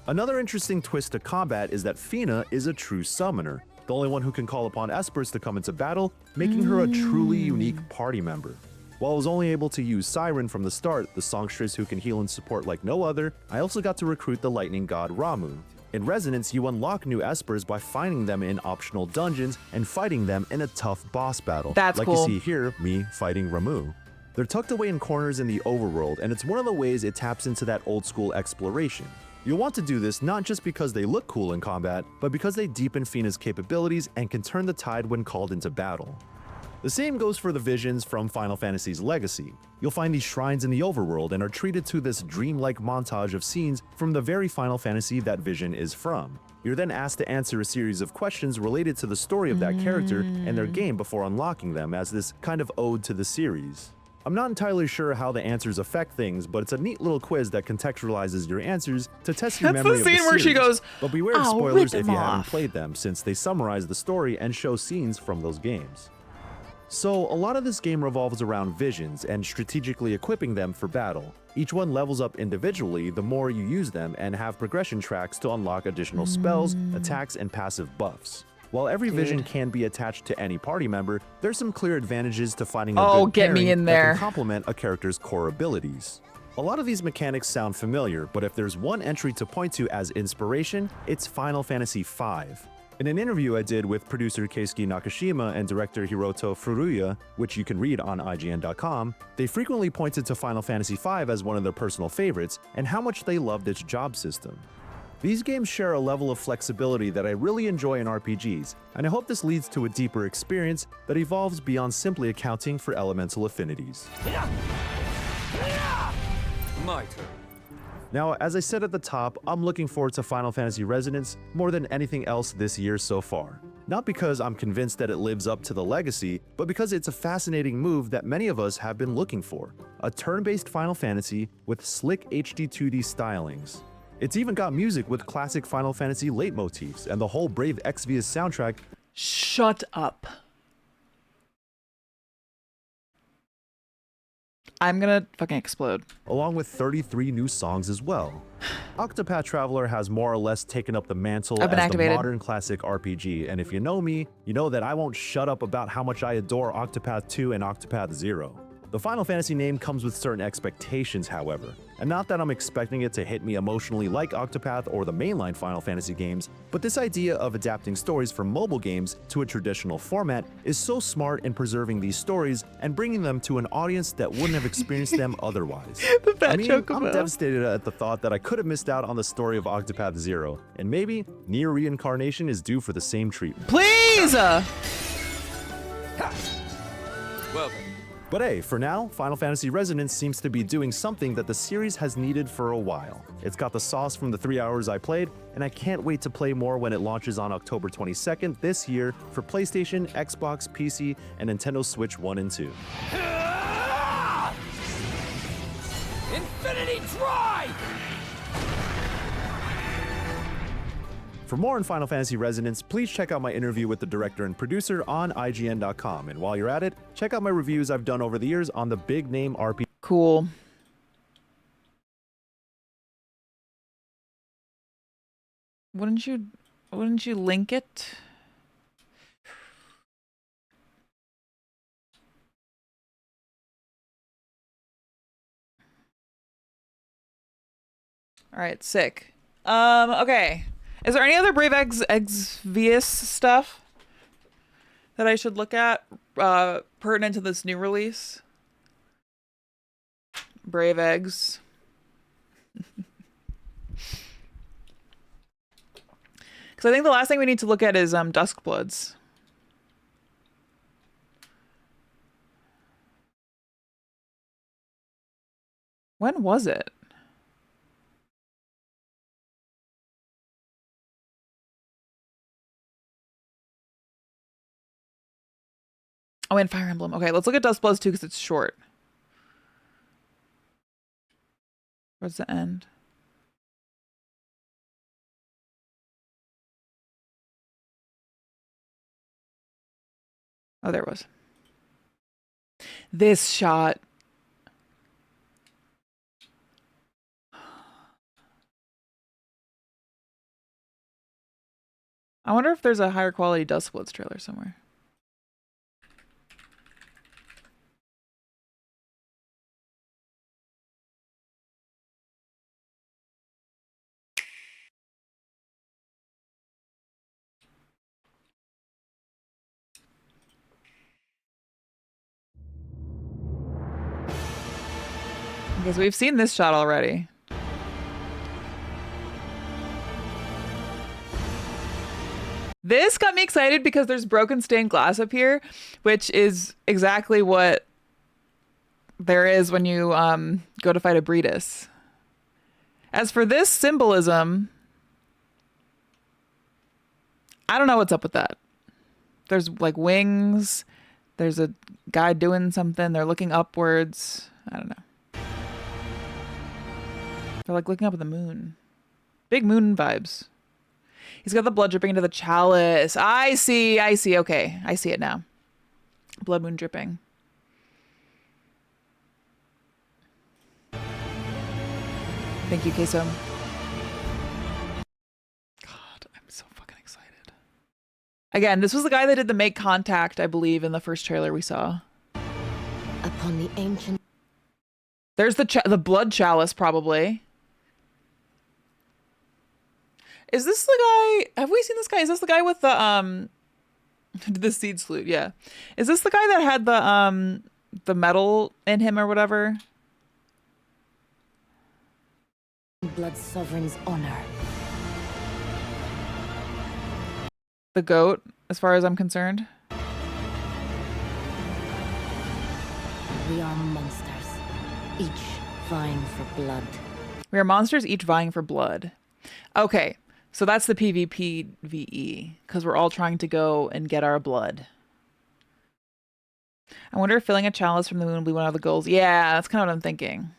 Another interesting twist to combat is that Fina is a true summoner, the only one who can call upon espers to come into battle, making her a truly unique party member. While I was only able to use Siren from the start, the songstress who can heal and support like no other, I also got to recruit the lightning god Ramuh. In Resonance, you unlock new espers by finding them in optional dungeons and fighting them in a tough boss battle. That's like cool. You see here, me fighting Ramuh. They're tucked away in corners in the overworld, and it's one of the ways it taps into that old school exploration. You'll want to do this not just because they look cool in combat, but because they deepen Fina's capabilities and can turn the tide when called into battle. The same goes for the visions from Final Fantasy's Legacy. You'll find these shrines in the overworld and are treated to this dreamlike montage of scenes from the very Final Fantasy that vision is from. You're then asked to answer a series of questions related to the story of that character and their game before unlocking them as this kind of ode to the series. I'm not entirely sure how the answers affect things, but it's a neat little quiz that contextualizes your answers to test your memory of the series. That's the scene where she goes, but beware of "I'll spoilers rip if him you haven't off." played them, since they summarize the story and show scenes from those games. So, a lot of this game revolves around visions and strategically equipping them for battle. Each one levels up individually the more you use them and have progression tracks to unlock additional spells, attacks, and passive buffs. While every vision can be attached to any party member, there's some clear advantages to finding a good get me pairing in that there. can complement a character's core abilities. A lot of these mechanics sound familiar, but if there's one entry to point to as inspiration, it's Final Fantasy V. In an interview I did with producer Keisuke Nakashima and director Hiroto Furuya, which you can read on IGN.com, they frequently pointed to Final Fantasy V as one of their personal favorites and how much they loved its job system. These games share a level of flexibility that I really enjoy in RPGs, and I hope this leads to a deeper experience that evolves beyond simply accounting for elemental affinities. My turn. Now, as I said at the top, I'm looking forward to Final Fantasy Resonance more than anything else this year so far. Not because I'm convinced that it lives up to the legacy, but because it's a fascinating move that many of us have been looking for. A turn-based Final Fantasy with slick HD 2D stylings. It's even got music with classic Final Fantasy leitmotifs, and the whole Brave Exvius soundtrack. Shut up. I'm gonna fucking explode. Along with 33 new songs as well. Octopath Traveler has more or less taken up the mantle as the modern classic RPG, and if you know me, you know that I won't shut up about how much I adore Octopath 2 and Octopath 0. The Final Fantasy name comes with certain expectations, however, and not that I'm expecting it to hit me emotionally like Octopath or the mainline Final Fantasy games, but this idea of adapting stories from mobile games to a traditional format is so smart in preserving these stories and bringing them to an audience that wouldn't have experienced them otherwise. I mean, I'm devastated at the thought that I could have missed out on the story of Octopath 0, and maybe Nier Reincarnation is due for the same treatment. Please! Welcome. But hey, for now, Final Fantasy Resonance seems to be doing something that the series has needed for a while. It's got the sauce from the 3 hours I played, and I can't wait to play more when it launches on October 22nd this year for PlayStation, Xbox, PC, and Nintendo Switch 1 and 2. Infinity Drive! For more on Final Fantasy Resonance, please check out my interview with the director and producer on IGN.com. And while you're at it, check out my reviews I've done over the years on the big name RPG. Cool. Wouldn't you link it? All right, sick. Okay. Is there any other Brave Exvius stuff that I should look at pertinent to this new release? Brave Eggs. Because I think the last thing we need to look at is Duskbloods. When was it? Oh, and Fire Emblem. Okay, let's look at Duskbloods too because it's short. Where's the end? Oh, there it was. This shot. I wonder if there's a higher quality Duskbloods trailer somewhere. Because we've seen this shot already. This got me excited because there's broken stained glass up here, which is exactly what there is when you go to fight a Breedis. As for this symbolism, I don't know what's up with that. There's like wings. There's a guy doing something. They're looking upwards. I don't know. They're like looking up at the moon. Big moon vibes. He's got the blood dripping into the chalice. I see. Okay, I see it now. Blood moon dripping. Thank you, Queso. God, I'm so fucking excited. Again, this was the guy that did the make contact, I believe, in the first trailer we saw. Upon the ancient... There's the blood chalice, probably. Is this the guy? Have we seen this guy? Is this the guy with the seed salute? Yeah. Is this the guy that had the metal in him or whatever? Blood Sovereign's honor. The goat, as far as I'm concerned. We are monsters, each vying for blood. We are monsters, each vying for blood. Okay. So that's the PvPvE, because we're all trying to go and get our blood. I wonder if filling a chalice from the moon will be one of the goals. Yeah, that's kind of what I'm thinking.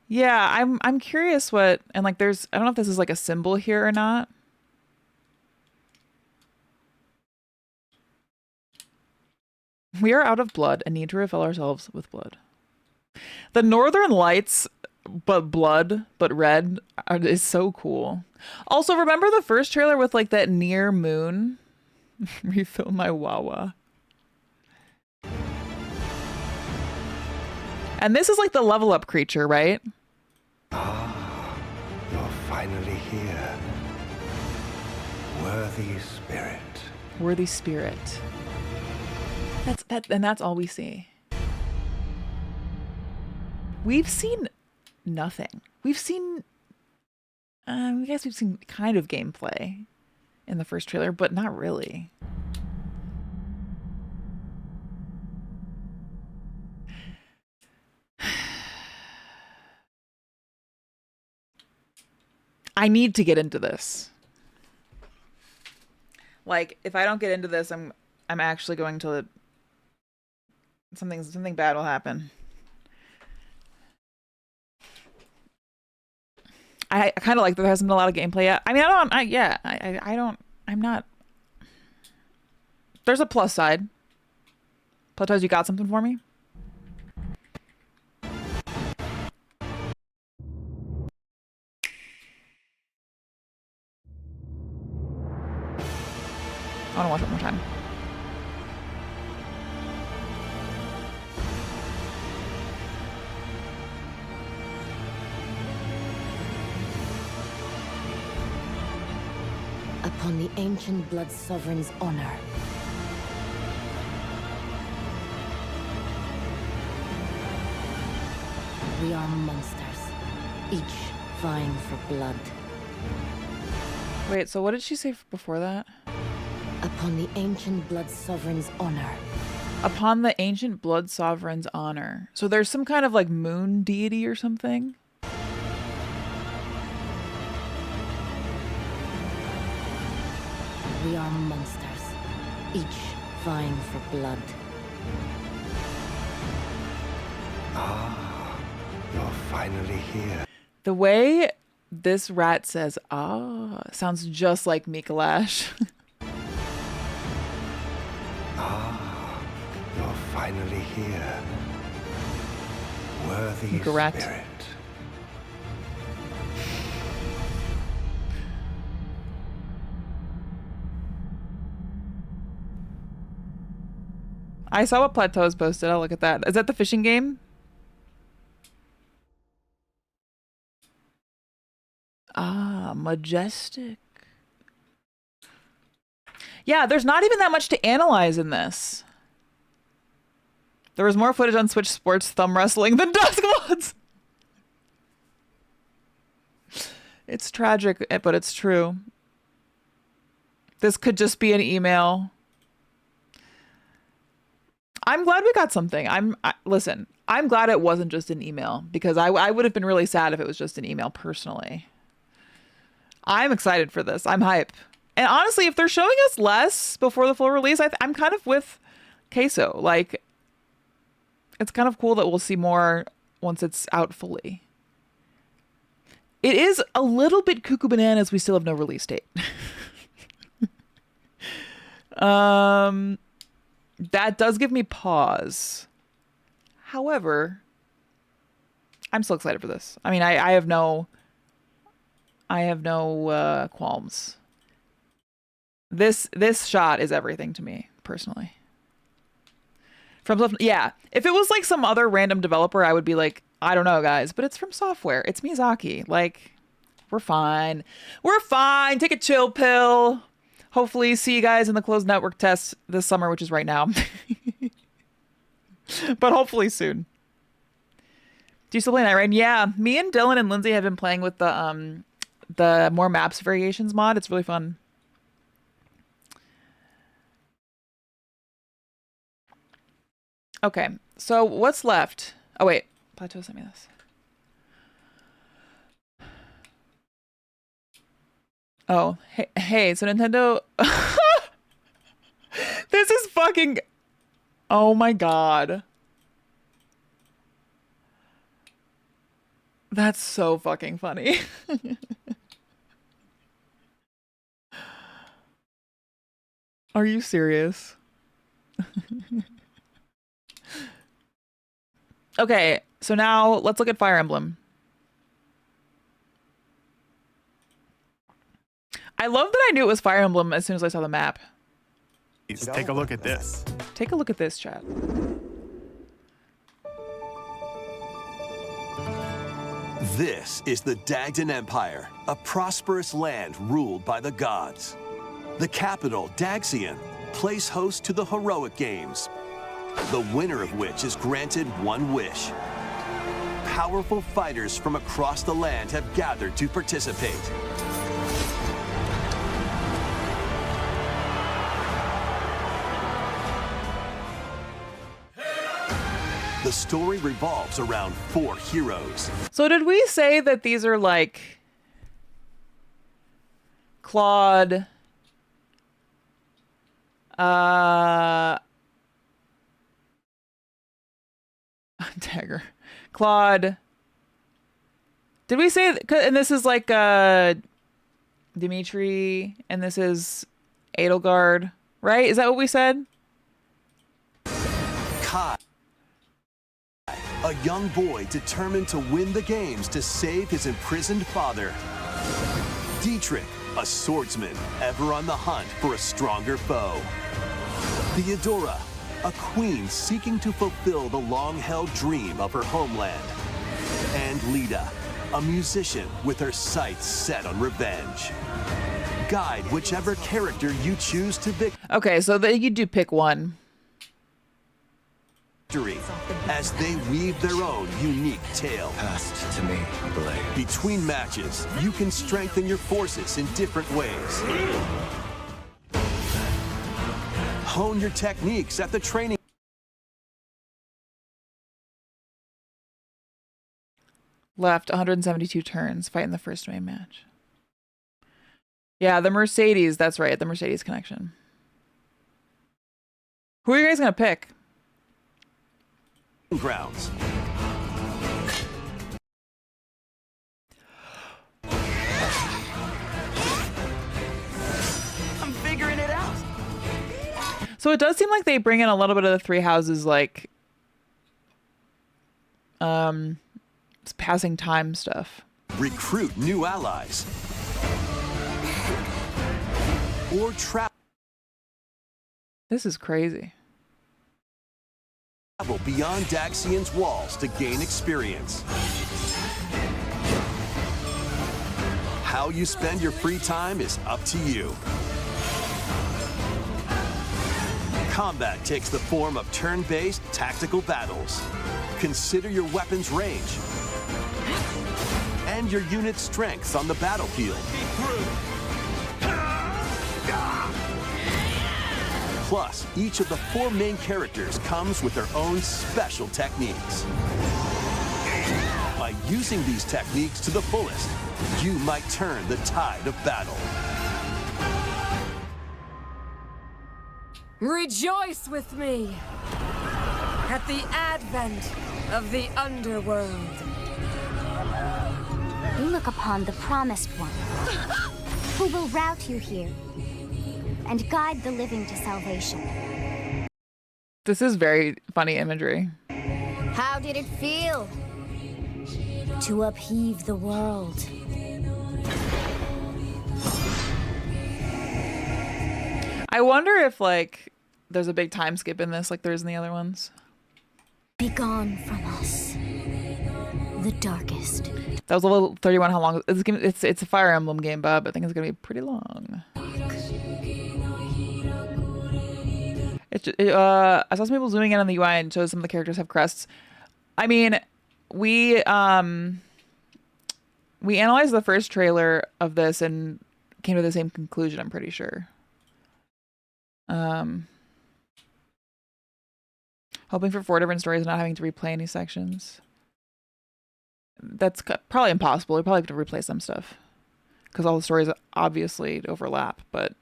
Yeah, I'm curious what, and like there's, I don't know if this is like a symbol here or not. We are out of blood and need to refill ourselves with blood. The Northern Lights, but red is so cool. Also, remember the first trailer with like that near moon? Refill my Wawa. And this is like the level up creature, right? Ah, you're finally here. Worthy spirit. Worthy spirit. That's all we see. We've seen nothing. We've seen, I guess we've seen kind of gameplay in the first trailer, but not really. I need to get into this. Like, if I don't get into this, I'm actually going to, something bad will happen. I kind of like that there hasn't been a lot of gameplay yet. I mean, I'm not. There's a plus side. Plus, you got something for me? I want to watch it one more time. Upon the ancient blood sovereign's honor. We are monsters, each vying for blood. Wait, so what did she say before that? Upon the ancient blood sovereign's honor. Upon the ancient blood sovereign's honor. So there's some kind of like moon deity or something? We are monsters, each vying for blood. Ah, you're finally here. The way this rat says "ah" sounds just like Mikalash. Ah, you're finally here. Worthy Garat. spirit. I saw what Plateau's posted. I'll look at that. Is that the fishing game? Ah, majestic. Yeah, there's not even that much to analyze in this. There was more footage on Switch Sports thumb wrestling than Duskbloods. It's tragic, but it's true. This could just be an email. I'm glad we got something. Listen, I'm glad it wasn't just an email, because I would have been really sad if it was just an email personally. I'm excited for this. I'm hype. And honestly, if they're showing us less before the full release, I'm kind of with Queso. Like, it's kind of cool that we'll see more once it's out fully. It is a little bit cuckoo bananas. We still have no release date. That does give me pause. However, I'm still excited for this. I mean, I have no qualms. This shot is everything to me personally. Yeah, if it was like some other random developer, I would be like, I don't know, guys, but it's from Software. It's Miyazaki. Like, we're fine. We're fine. Take a chill pill. Hopefully see you guys in the closed network test this summer, which is right now. But hopefully soon. Do you still play Night Raid? Yeah, me and Dylan and Lindsay have been playing with the more maps variations mod. It's really fun. Okay, so what's left? Oh wait, Plateau sent me this. Oh, hey, so Nintendo... This is fucking... Oh my god. That's so fucking funny. Are you serious? Okay, so now let's look at Fire Emblem. I love that I knew it was Fire Emblem as soon as I saw the map. Take a look at this. Take a look at this, chat. This is the Dagdan Empire, a prosperous land ruled by the gods. The capital, Daxian, plays host to the heroic games, the winner of which is granted one wish. Powerful fighters from across the land have gathered to participate. The story revolves around 4 heroes. So did we say that these are like Claude, Dagger, Claude, did we say, and this is like Dimitri, and this is Edelgard, right? Is that what we said? Kai, a young boy determined to win the games to save his imprisoned father. Dietrich, a swordsman ever on the hunt for a stronger foe. Theodora, a queen seeking to fulfill the long-held dream of her homeland. And Lita, a musician with her sights set on revenge. Guide whichever character you choose to victory. Okay, so you do pick one. As they weave their own unique tale. Passed to me, blade. Between matches, you can strengthen your forces in different ways. Hone your techniques at the training. Left 172 turns, fighting the first main match. Yeah, the Mercedes, that's right, the Mercedes connection. Who are you guys gonna pick? Grounds. I'm figuring it out. So it does seem like they bring in a little bit of the three houses, like, it's passing time stuff. Recruit new allies. Or travel This is crazy. beyond Daxian's walls to gain experience. How you spend your free time is up to you. Combat takes the form of turn-based tactical battles. Consider your weapon's range and your unit's strengths on the battlefield. Plus, each of the 4 main characters comes with their own special techniques. By using these techniques to the fullest, you might turn the tide of battle. Rejoice with me at the advent of the underworld. You look upon the promised one, who will route you here and guide the living to salvation. This is very funny imagery. How did it feel to upheave the world? I wonder if, like, there's a big time skip in this like there is in the other ones. Be gone from us, the darkest. That was level 31. How long? It's a Fire Emblem game, Bob. I think it's gonna be pretty long. I saw some people zooming in on the UI and shows some of the characters have crests. I mean, we analyzed the first trailer of this and came to the same conclusion, I'm pretty sure. Hoping for 4 different stories and not having to replay any sections. That's probably impossible. We probably have to replay some stuff because all the stories obviously overlap, but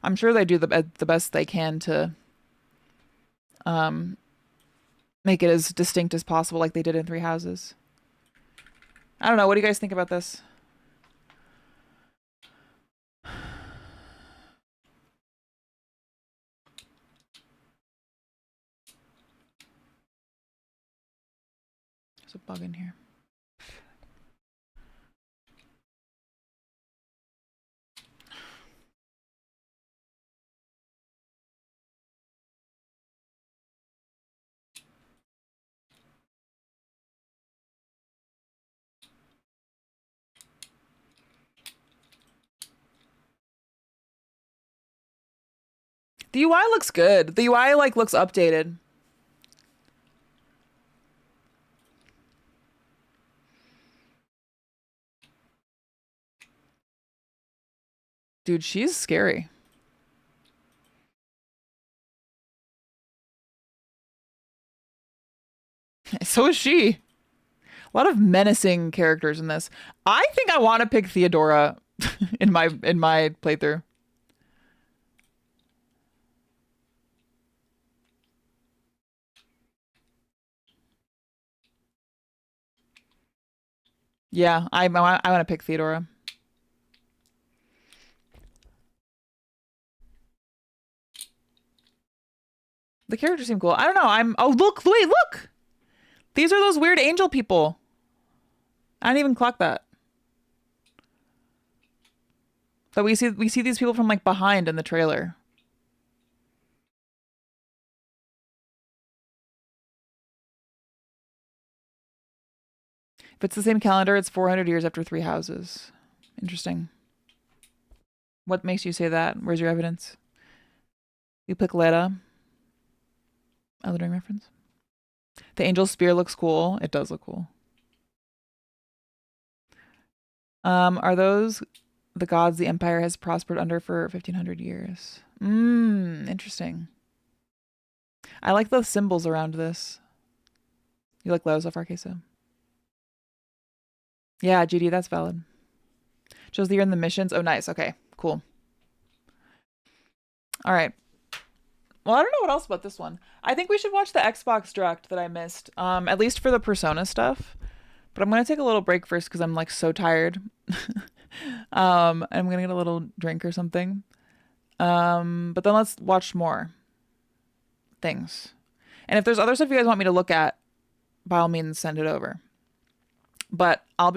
I'm sure they do the best they can to make it as distinct as possible, like they did in Three Houses. I don't know. What do you guys think about this? There's a bug in here. The UI looks good. The UI like looks updated. Dude, she's scary. So is she. A lot of menacing characters in this. I think I want to pick Theodora in my playthrough. Yeah, I want to pick Theodora. The characters seem cool. I don't know. Oh, look, wait, look. These are those weird angel people. I didn't even clock that. But we see these people from like behind in the trailer. If it's the same calendar, it's 400 years after Three Houses. Interesting. What makes you say that? Where's your evidence? You pick Leda. Elden Ring reference. The angel spear looks cool. It does look cool. Are those the gods the empire has prospered under for 1500 years? Interesting. I like the symbols around this. You like Leda so far, Queso? Yeah, GD, that's valid. Shows that you're in the missions. Oh, nice. Okay, cool. All right. Well, I don't know what else about this one. I think we should watch the Xbox Direct that I missed, at least for the Persona stuff. But I'm going to take a little break first because I'm like so tired. I'm going to get a little drink or something. But then let's watch more things. And if there's other stuff you guys want me to look at, by all means, send it over. But I'll be